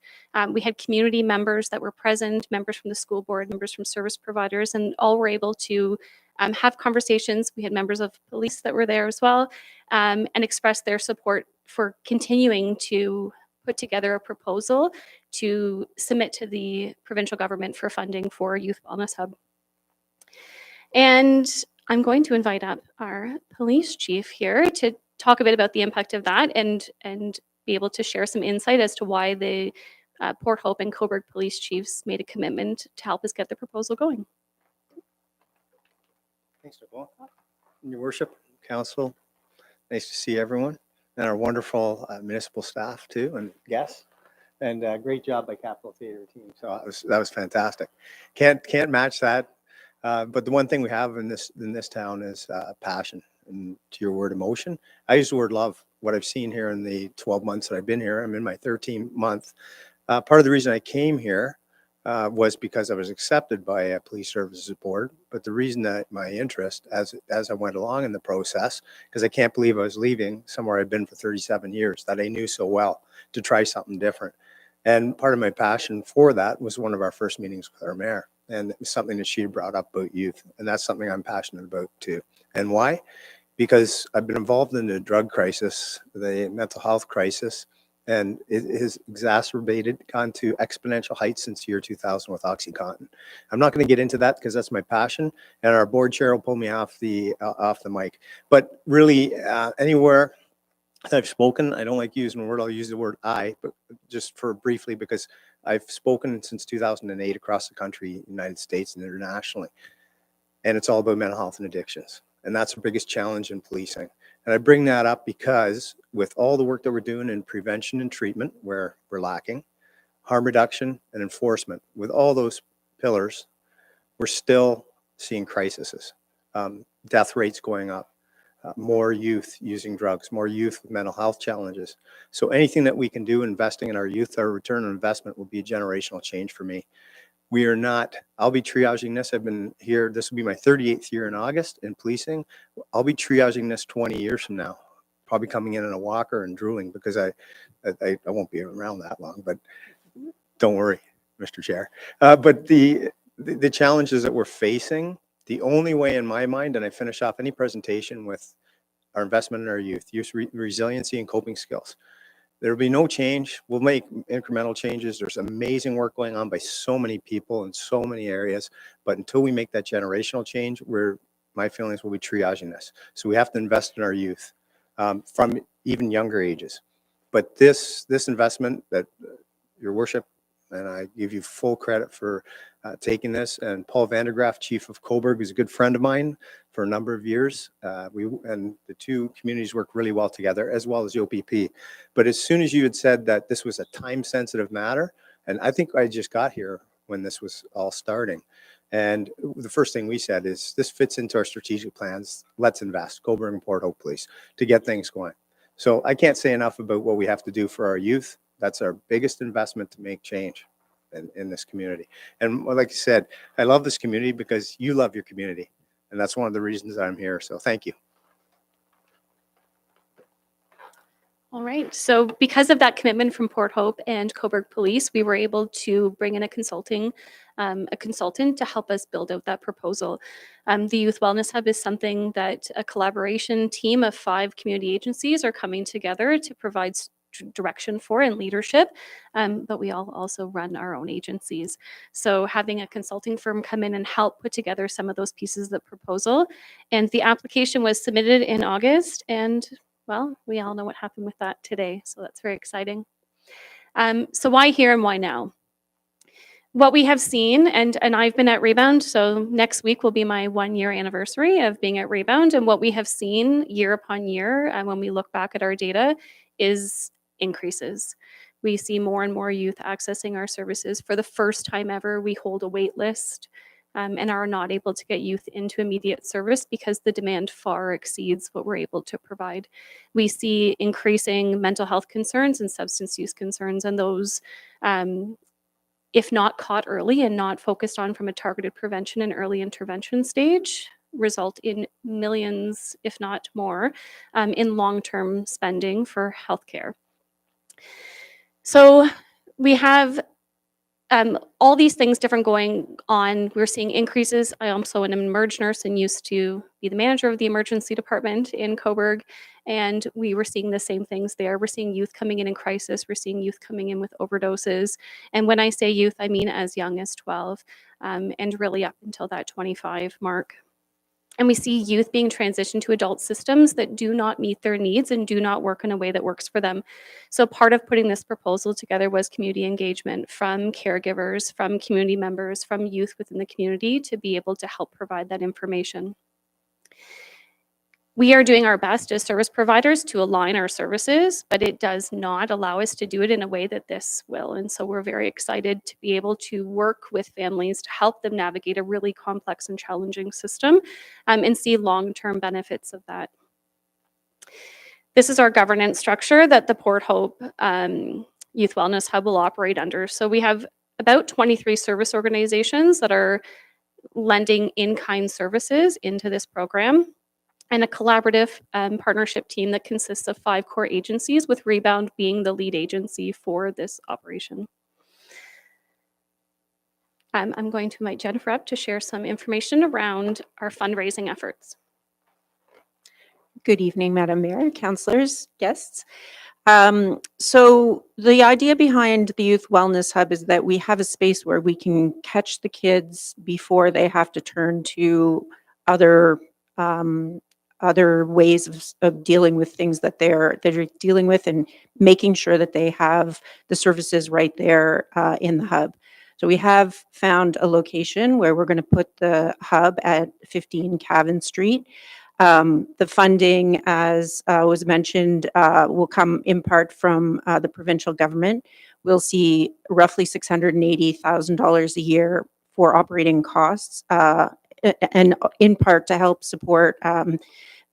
H: We had community members that were present, members from the school board, members from service providers, and all were able to have conversations. We had members of police that were there as well, and express their support for continuing to put together a proposal to submit to the provincial government for funding for Youth Wellness Hub. And I'm going to invite up our police chief here to talk a bit about the impact of that and be able to share some insight as to why the Port Hope and Cobourg police chiefs made a commitment to help us get the proposal going.
I: Thanks, Nicole. Your worship, council, nice to see everyone and our wonderful municipal staff too and guests. And great job by Capital Theatre team. So that was fantastic. Can't match that. But the one thing we have in this town is passion, and to your word, emotion. I use the word love. What I've seen here in the 12 months that I've been here, I'm in my 13th month. Part of the reason I came here was because I was accepted by a police services board. But the reason that my interest, as I went along in the process, because I can't believe I was leaving somewhere I'd been for 37 years that I knew so well, to try something different. And part of my passion for that was one of our first meetings with our mayor. And it was something that she brought up about youth. And that's something I'm passionate about too. And why? Because I've been involved in the drug crisis, the mental health crisis, and it has exacerbated, gone to exponential heights since the year 2000 with OxyContin. I'm not going to get into that because that's my passion, and our board chair will pull me off the mic. But really, anywhere that I've spoken, I don't like using the word, I'll use the word I, but just for briefly, because I've spoken since 2008 across the country, United States and internationally. And it's all about mental health and addictions. And that's the biggest challenge in policing. And I bring that up because with all the work that we're doing in prevention and treatment, where we're lacking, harm reduction and enforcement, with all those pillars, we're still seeing crises, death rates going up. More youth using drugs, more youth with mental health challenges. So anything that we can do investing in our youth, our return on investment will be a generational change for me. We are not, I'll be triaging this. I've been here, this will be my 38th year in August in policing. I'll be triaging this 20 years from now, probably coming in a walker and drooling because I won't be around that long, but don't worry, Mr. Chair. But the challenges that we're facing, the only way in my mind, and I finish off any presentation with our investment in our youth resiliency and coping skills. There will be no change. We'll make incremental changes. There's amazing work going on by so many people in so many areas. But until we make that generational change, my feelings will be triaging this. So we have to invest in our youth from even younger ages. But this investment that your worship, and I give you full credit for taking this. And Paul Vandergraaf, Chief of Cobourg, is a good friend of mine for a number of years. And the two communities work really well together, as well as the OPP. But as soon as you had said that this was a time-sensitive matter, and I think I just got here when this was all starting, And the first thing we said is this fits into our strategic plans. Let's invest, Cobourg and Port Hope, please, to get things going. So I can't say enough about what we have to do for our youth. That's our biggest investment to make change in this community. And like you said, I love this community because you love your community. And that's one of the reasons I'm here. So thank you.
H: All right. So because of that commitment from Port Hope and Cobourg Police, we were able to bring in a consultant to help us build out that proposal. The Youth Wellness Hub is something that a collaboration team of 5 community agencies are coming together to provide direction for and leadership, but we all also run our own agencies. So having a consulting firm come in and help put together some of those pieces of the proposal, and the application was submitted in August, and well, we all know what happened with that today, so that's very exciting. So why here and why now? What we have seen, and I've been at Rebound, so next week will be my 1-year anniversary of being at Rebound, and what we have seen year upon year, and when we look back at our data, is increases. We see more and more youth accessing our services. For the first time ever, we hold a wait list. And are not able to get youth into immediate service because the demand far exceeds what we're able to provide. We see increasing mental health concerns and substance use concerns, and those, if not caught early and not focused on from a targeted prevention and early intervention stage, result in millions, if not more, in long-term spending for healthcare. So we have all these things different going on. We're seeing increases. I also am an emerge nurse and used to be the manager of the emergency department in Cobourg, and we were seeing the same things there. We're seeing youth coming in crisis. We're seeing youth coming in with overdoses. And when I say youth, I mean as young as 12 and really up until that 25 mark. And we see youth being transitioned to adult systems that do not meet their needs and do not work in a way that works for them. So part of putting this proposal together was community engagement from caregivers, from community members, from youth within the community to be able to help provide that information. We are doing our best as service providers to align our services, but it does not allow us to do it in a way that this will. And so we're very excited to be able to work with families to help them navigate a really complex and challenging system and see long-term benefits of that. This is our governance structure that the Port Hope Youth Wellness Hub will operate under. So we have about 23 service organizations that are lending in-kind services into this program, and a collaborative partnership team that consists of 5 core agencies, with Rebound being the lead agency for this operation. I'm going to invite Jennifer up to share some information around our fundraising efforts.
J: Good evening, Madam Mayor, councillors, guests. So the idea behind the Youth Wellness Hub is that we have a space where we can catch the kids before they have to turn to other ways of dealing with things that they're dealing with, and making sure that they have the services right there in the hub. So we have found a location where we're going to put the hub at 15 Cavan Street. The funding, as was mentioned, will come in part from the provincial government. We'll see roughly $680,000 a year for operating costs, and in part to help support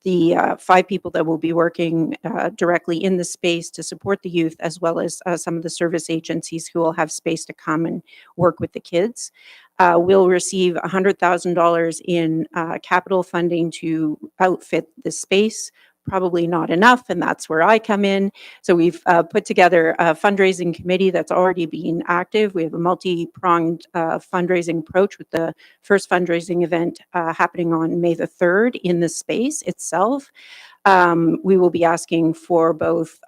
J: the 5 people that will be working directly in the space to support the youth, as well as some of the service agencies who will have space to come and work with the kids. We'll receive $100,000 in capital funding to outfit the space. Probably not enough, and that's where I come in. So we've put together a fundraising committee that's already been active. We have a multi-pronged fundraising approach, with the first fundraising event happening on May the 3rd in the space itself. We will be asking for both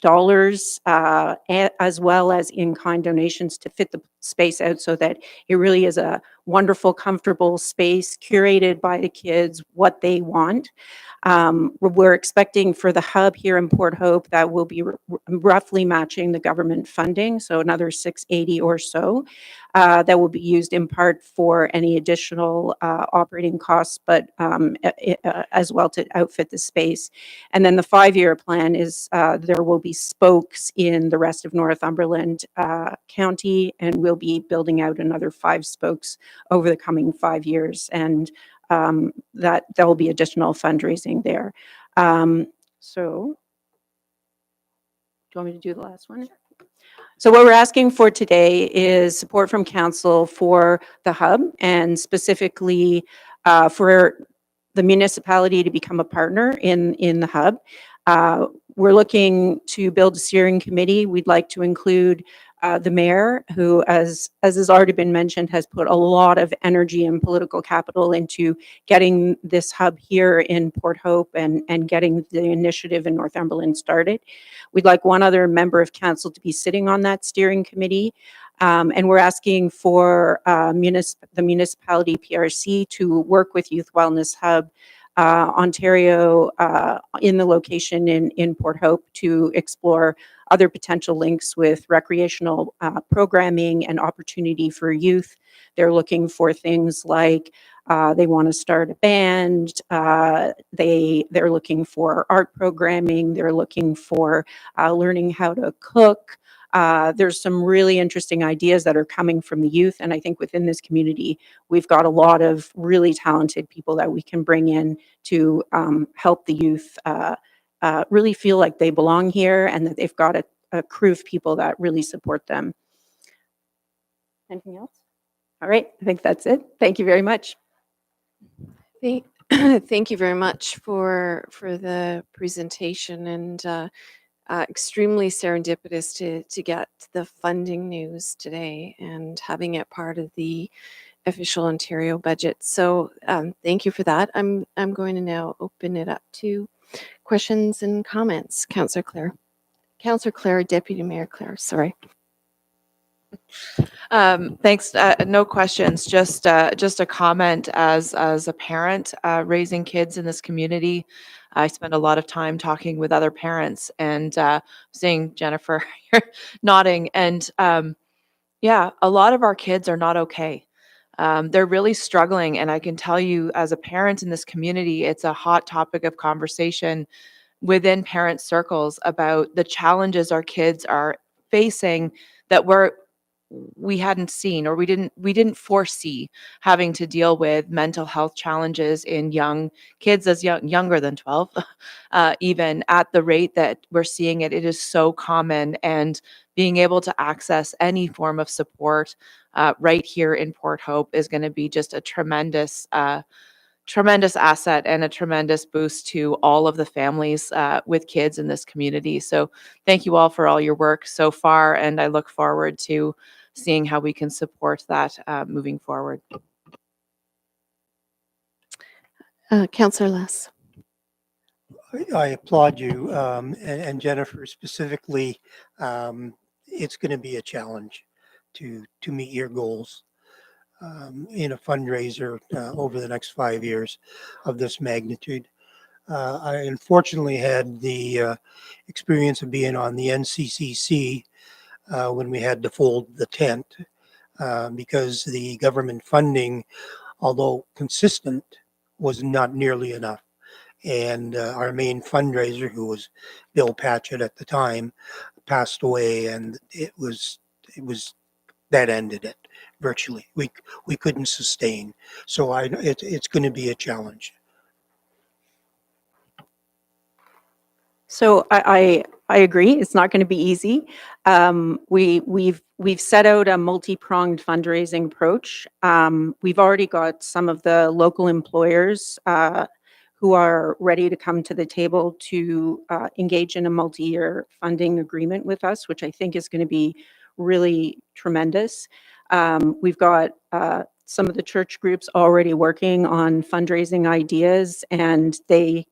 J: dollars as well as in-kind donations to fit the space out, so that it really is a wonderful, comfortable space curated by the kids, what they want. We're expecting for the hub here in Port Hope that will be roughly matching the government funding, so another 680 or so, that will be used in part for any additional operating costs, but as well to outfit the space. And then the 5-year plan is there will be spokes in the rest of Northumberland County, and we'll be building out another 5 spokes over the coming 5 years. And that there will be additional fundraising there. So do you want me to do the last one? So what we're asking for today is support from council for the hub, and specifically for the municipality to become a partner in the hub. We're looking to build a steering committee. We'd like to include the mayor, who, as has already been mentioned, has put a lot of energy and political capital into getting this hub here in Port Hope and getting the initiative in Northumberland started. We'd like one other member of council to be sitting on that steering committee. And we're asking for the municipality PRC to work with Youth Wellness Hub Ontario in the location in Port Hope to explore other potential links with recreational programming and opportunity for youth. They're looking for things like they want to start a band. They're looking for art programming. They're looking for learning how to cook. There's some really interesting ideas that are coming from the youth. And I think within this community, we've got a lot of really talented people that we can bring in to help the youth really feel like they belong here and that they've got a crew of people that really support them. Anything else? All right, I think that's it. Thank you very much.
A: Thank you very much for the presentation, and extremely serendipitous to get the funding news today and having it part of the official Ontario budget. So thank you for that. I'm going to now open it up to questions and comments. Councillor Clare, Deputy Mayor Clare, sorry.
K: Thanks. No questions. Just a comment as a parent raising kids in this community. I spend a lot of time talking with other parents and seeing Jennifer nodding. And yeah, a lot of our kids are not okay. They're really struggling. And I can tell you, as a parent in this community, it's a hot topic of conversation within parent circles about the challenges our kids are facing that we hadn't seen, or we didn't foresee having to deal with mental health challenges in young kids as younger than 12, even at the rate that we're seeing it. It is so common, and being able to access any form of support right here in Port Hope is going to be just a tremendous asset and a tremendous boost to all of the families with kids in this community. So thank you all for all your work so far, and I look forward to seeing how we can support that moving forward.
A: Councillor Less.
G: I applaud you, and Jennifer specifically. It's going to be a challenge to meet your goals in a fundraiser over the next 5 years of this magnitude. I unfortunately had the experience of being on the NCCC when we had to fold the tent because the government funding, although consistent, was not nearly enough. And our main fundraiser, who was Bill Patchett at the time, passed away, and it was that ended it virtually. We couldn't sustain. So it's going to be a challenge.
J: So I agree. It's not going to be easy. We've set out a multi-pronged fundraising approach. We've already got some of the local employers who are ready to come to the table to engage in a multi-year funding agreement with us, which I think is going to be really tremendous. We've got some of the church groups already working on fundraising ideas, and they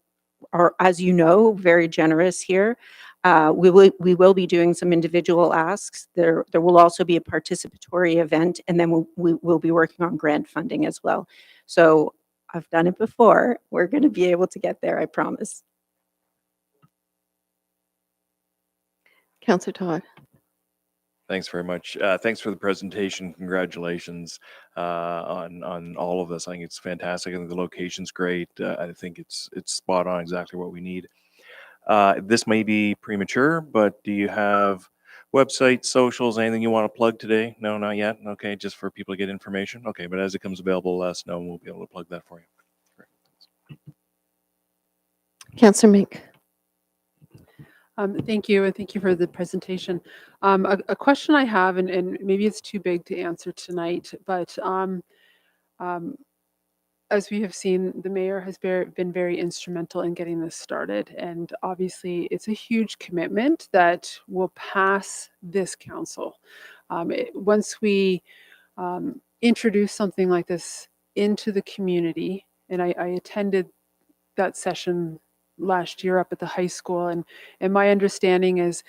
J: are, as you know, very generous here. We will be doing some individual asks. There will also be a participatory event, and then we'll be working on grant funding as well. So I've done it before. We're going to be able to get there, I promise.
A: Councillor Todd.
L: Thanks very much. Thanks for the presentation. Congratulations on all of this. I think it's fantastic. I think the location's great. I think it's spot on, exactly what we need. This may be premature, but do you have Website, socials, anything you want to plug today? No, not yet. Okay, just for people to get information. Okay, but as it comes available, let us know and we'll be able to plug that for you.
A: Councillor Mink.
D: Thank you, and thank you for the presentation. A question I have, and maybe it's too big to answer tonight, but as we have seen, the mayor has been very instrumental in getting this started, and obviously it's a huge commitment that will pass this council. Once we introduce something like this into the community, and I attended that session last year up at the high school, and my understanding is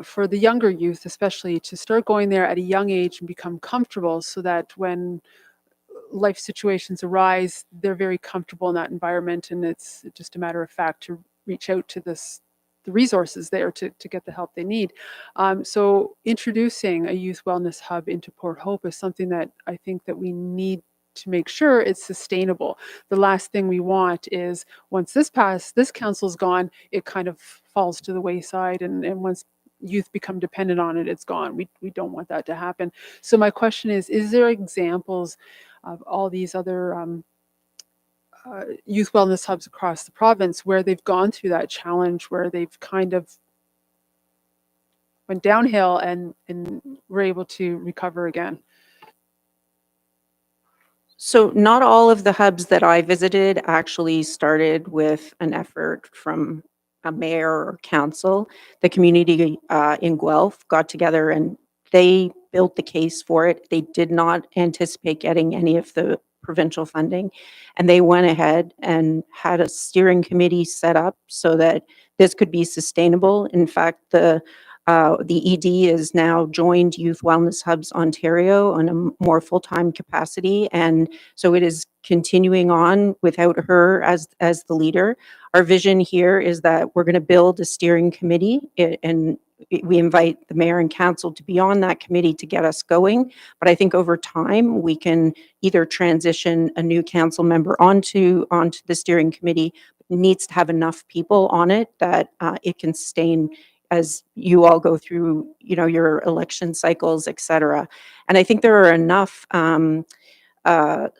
D: for the younger youth especially to start going there at a young age and become comfortable so that when life situations arise, they're very comfortable in that environment, and it's just a matter of fact to reach out to the resources there to get the help they need. So introducing a youth wellness hub into Port Hope is something that I think that we need to make sure it's sustainable. The last thing we want is once this council's gone, it kind of falls to the wayside, and once youth become dependent on it, it's gone. We don't want that to happen. So my question is there examples of all these other youth wellness hubs across the province where they've gone through that challenge, where they've kind of went downhill and were able to recover again?
J: So not all of the hubs that I visited actually started with an effort from a mayor or council. The community in Guelph got together and they built the case for it. They did not anticipate getting any of the provincial funding, and they went ahead and had a steering committee set up so that this could be sustainable. In fact, the ED is now joined Youth Wellness Hubs Ontario on a more full-time capacity, and so it is continuing on without her as the leader. Our vision here is that we're going to build a steering committee, and we invite the mayor and council to be on that committee to get us going. But I think over time we can either transition a new council member onto the steering committee. It needs to have enough people on it that it can sustain as you all go through, your election cycles, et cetera. And I think there are enough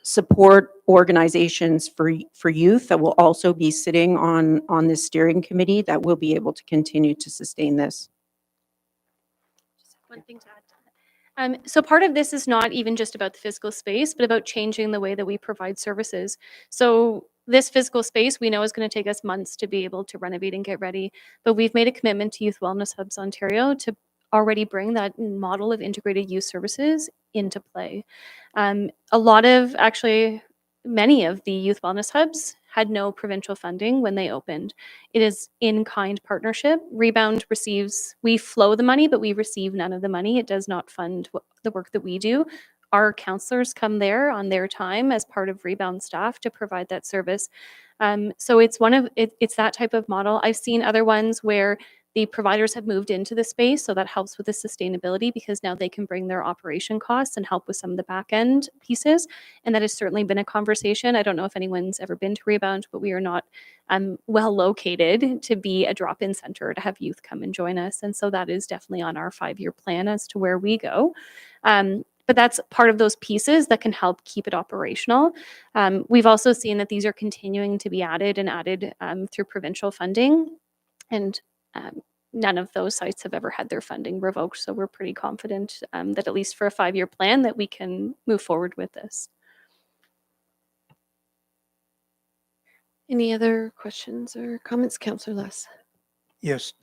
J: support organizations for youth that will also be sitting on this steering committee that will be able to continue to sustain this.
H: Just one thing to add to that. So part of this is not even just about the physical space, but about changing the way that we provide services. So this physical space we know is going to take us months to be able to renovate and get ready, but we've made a commitment to Youth Wellness Hubs Ontario to already bring that model of integrated youth services into play. Many of the youth wellness hubs had no provincial funding when they opened. It is in-kind partnership. Rebound we flow the money, but we receive none of the money. It does not fund the work that we do. Our counselors come there on their time as part of Rebound staff to provide that service. So it's it's that type of model. I've seen other ones where the providers have moved into the space, so that helps with the sustainability because now they can bring their operation costs and help with some of the back end pieces. And that has certainly been a conversation. I don't know if anyone's ever been to Rebound, but we are not well located to be a drop-in center to have youth come and join us. And so that is definitely on our 5-year plan as to where we go. But that's part of those pieces that can help keep it operational. We've also seen that these are continuing to be added through provincial funding. And none of those sites have ever had their funding revoked. So we're pretty confident that at least for a 5-year plan that we can move forward with this.
A: Any other questions or comments, Councillor Les?
G: Yes,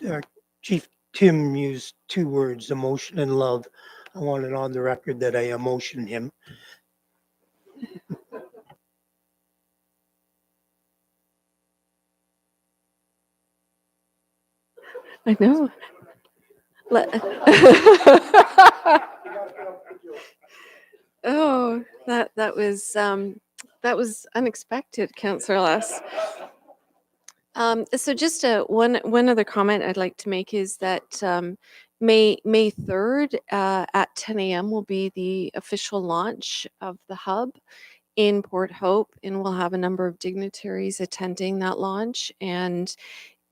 G: Chief Tim used 2 words, emotion and love. I want it on the record that I emotion him.
A: I know. Oh, that was unexpected, Councillor Les. So just one other comment I'd like to make is that May 3rd at 10 a.m. will be the official launch of the hub in Port Hope, and we'll have a number of dignitaries attending that launch. And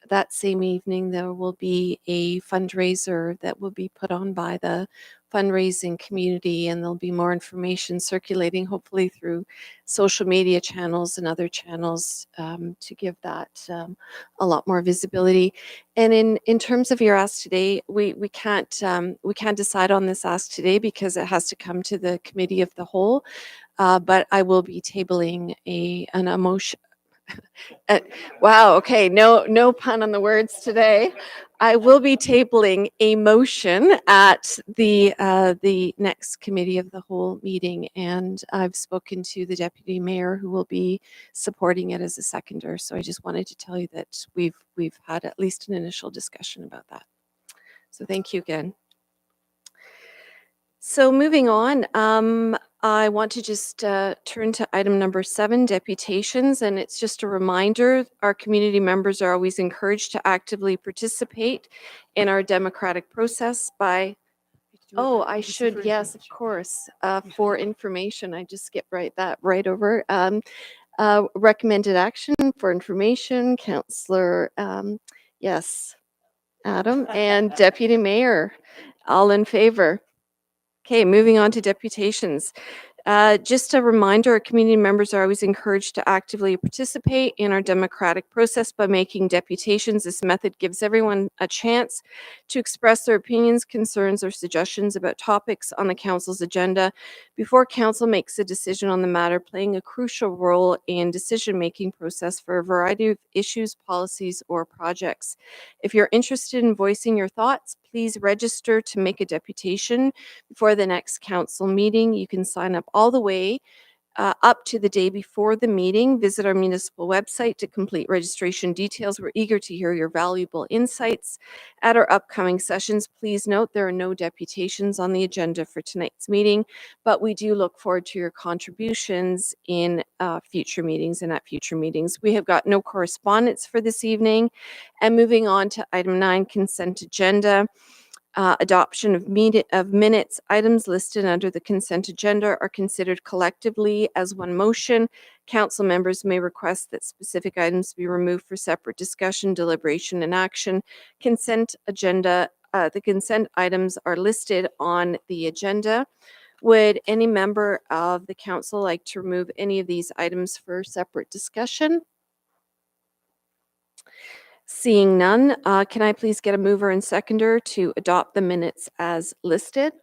A: that same evening, there will be a fundraiser that will be put on by the fundraising community, and there'll be more information circulating, hopefully through social media channels and other channels, to give that a lot more visibility. And in terms of your ask today, we can't decide on this ask today because it has to come to the committee of the whole. But I will be tabling an emotion. Wow. Okay. No pun on the words today. I will be tabling a motion at the next committee of the whole meeting, and I've spoken to the deputy mayor who will be supporting it as a seconder. So I just wanted to tell you that we've had at least an initial discussion about that. So thank you again. So moving on, I want to just turn to item number 7, deputations, and it's just a reminder, our community members are always encouraged to actively participate in our democratic process by, oh, I should, yes, of course, for information, I just skipped right over. Recommended action for information, Councillor, yes, Adam, and Deputy Mayor, all in favor. Okay, moving on to deputations. Just a reminder, community members are always encouraged to actively participate in our democratic process by making deputations. This method gives everyone a chance to express their opinions, concerns, or suggestions about topics on the council's agenda before council makes a decision on the matter, playing a crucial role in decision-making process for a variety of issues, policies, or projects. If you're interested in voicing your thoughts, please register to make a deputation before the next council meeting. You can sign up all the way up to the day before the meeting. Visit our municipal website to complete registration details. We're eager to hear your valuable insights at our upcoming sessions. Please note there are no deputations on the agenda for tonight's meeting, but we do look forward to your contributions in future meetings and at future meetings. We have got no correspondence for this evening. And moving on to item 9, consent agenda. Adoption of minutes. Items listed under the consent agenda are considered collectively as one motion. Council members may request that specific items be removed for separate discussion, deliberation, and action. Consent agenda. The consent items are listed on the agenda. Would any member of the council like to remove any of these items for separate discussion? Seeing none, can I please get a mover and seconder to adopt the minutes as listed?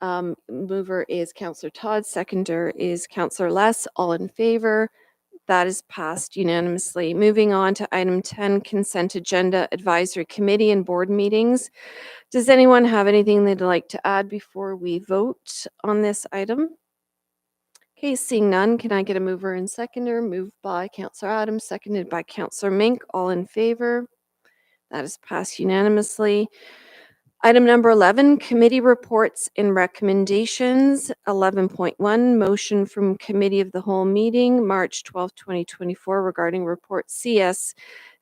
A: Mover is Councillor Todd, seconder is Councillor Less. All in favor? That is passed unanimously. Moving on to item 10, consent agenda advisory committee and board meetings. Does anyone have anything they'd like to add before we vote on this item? Okay, seeing none, can I get a mover and seconder? Moved by Councillor Adams, seconded by Councillor Mink. All in favor? That is passed unanimously. Item number 11, committee reports and recommendations. 11.1, motion from Committee of the Whole meeting, March 12, 2024, regarding report CS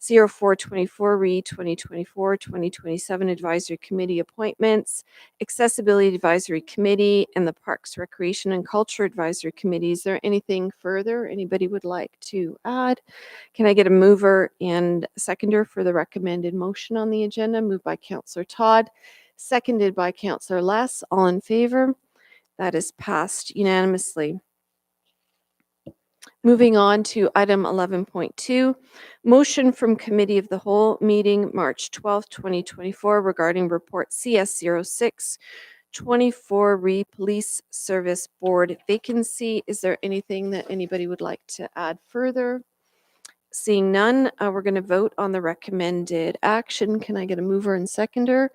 A: 0424 re 2024-2027 Advisory Committee appointments, Accessibility Advisory Committee, and the Parks, Recreation, and Culture Advisory Committee. Is there anything further anybody would like to add? Can I get a mover and a seconder for the recommended motion on the agenda? Moved by Councillor Todd, seconded by Councillor Less. All in favor? That is passed unanimously. Moving on to item 11.2, motion from Committee of the Whole meeting, March 12, 2024, regarding report CS 06 24 re Police Service Board vacancy. Is there anything that anybody would like to add further? Seeing none, we're going to vote on the recommended action. Can I get a mover and seconder?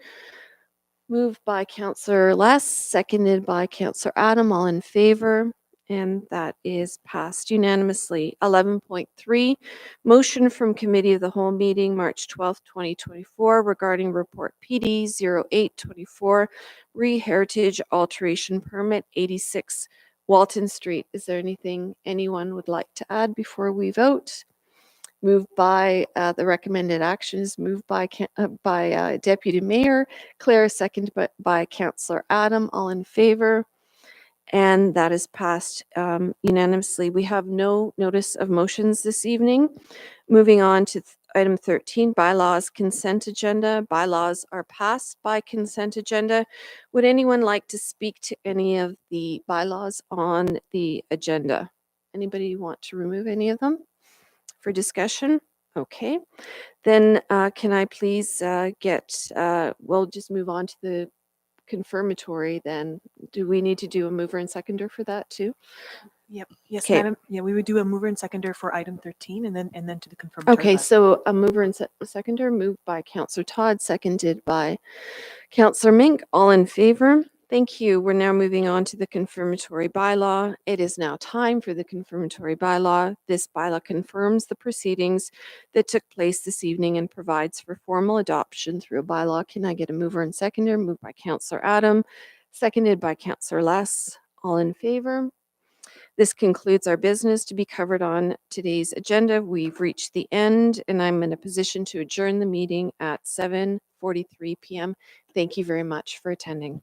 A: Moved by Councillor Less, seconded by Councillor Adam. All in favor? And that is passed unanimously. 11.3, motion from Committee of the Whole meeting, March 12, 2024, regarding report PD 0824, re-heritage alteration permit 86 Walton Street. Is there anything anyone would like to add before we vote? Moved by the recommended actions, moved by Deputy Mayor Claire, seconded by Councillor Adam. All in favor? And that is passed unanimously. We have no notice of motions this evening. Moving on to item 13, bylaws consent agenda. Bylaws are passed by consent agenda. Would anyone like to speak to any of the bylaws on the agenda? Anybody want to remove any of them for discussion? Okay. Then can I please we'll just move on to the confirmatory then. Do we need to do a mover and seconder for that too?
M: Yep. Yes,
A: Okay.
M: madam. Yeah, we would do a mover and seconder for item 13 and then to the confirmatory.
A: Okay,
M: bylaw.
A: so a mover and seconder, moved by Councillor Todd, seconded by Councillor Mink. All in favor? Thank you. We're now moving on to the confirmatory bylaw. It is now time for the confirmatory bylaw. This bylaw confirms the proceedings that took place this evening and provides for formal adoption through a bylaw. Can I get a mover and seconder? Moved by Councillor Adam, seconded by Councillor Less. All in favor? This concludes our business to be covered on today's agenda. We've reached the end, and I'm in a position to adjourn the meeting at 7:43 p.m. Thank you very much for attending.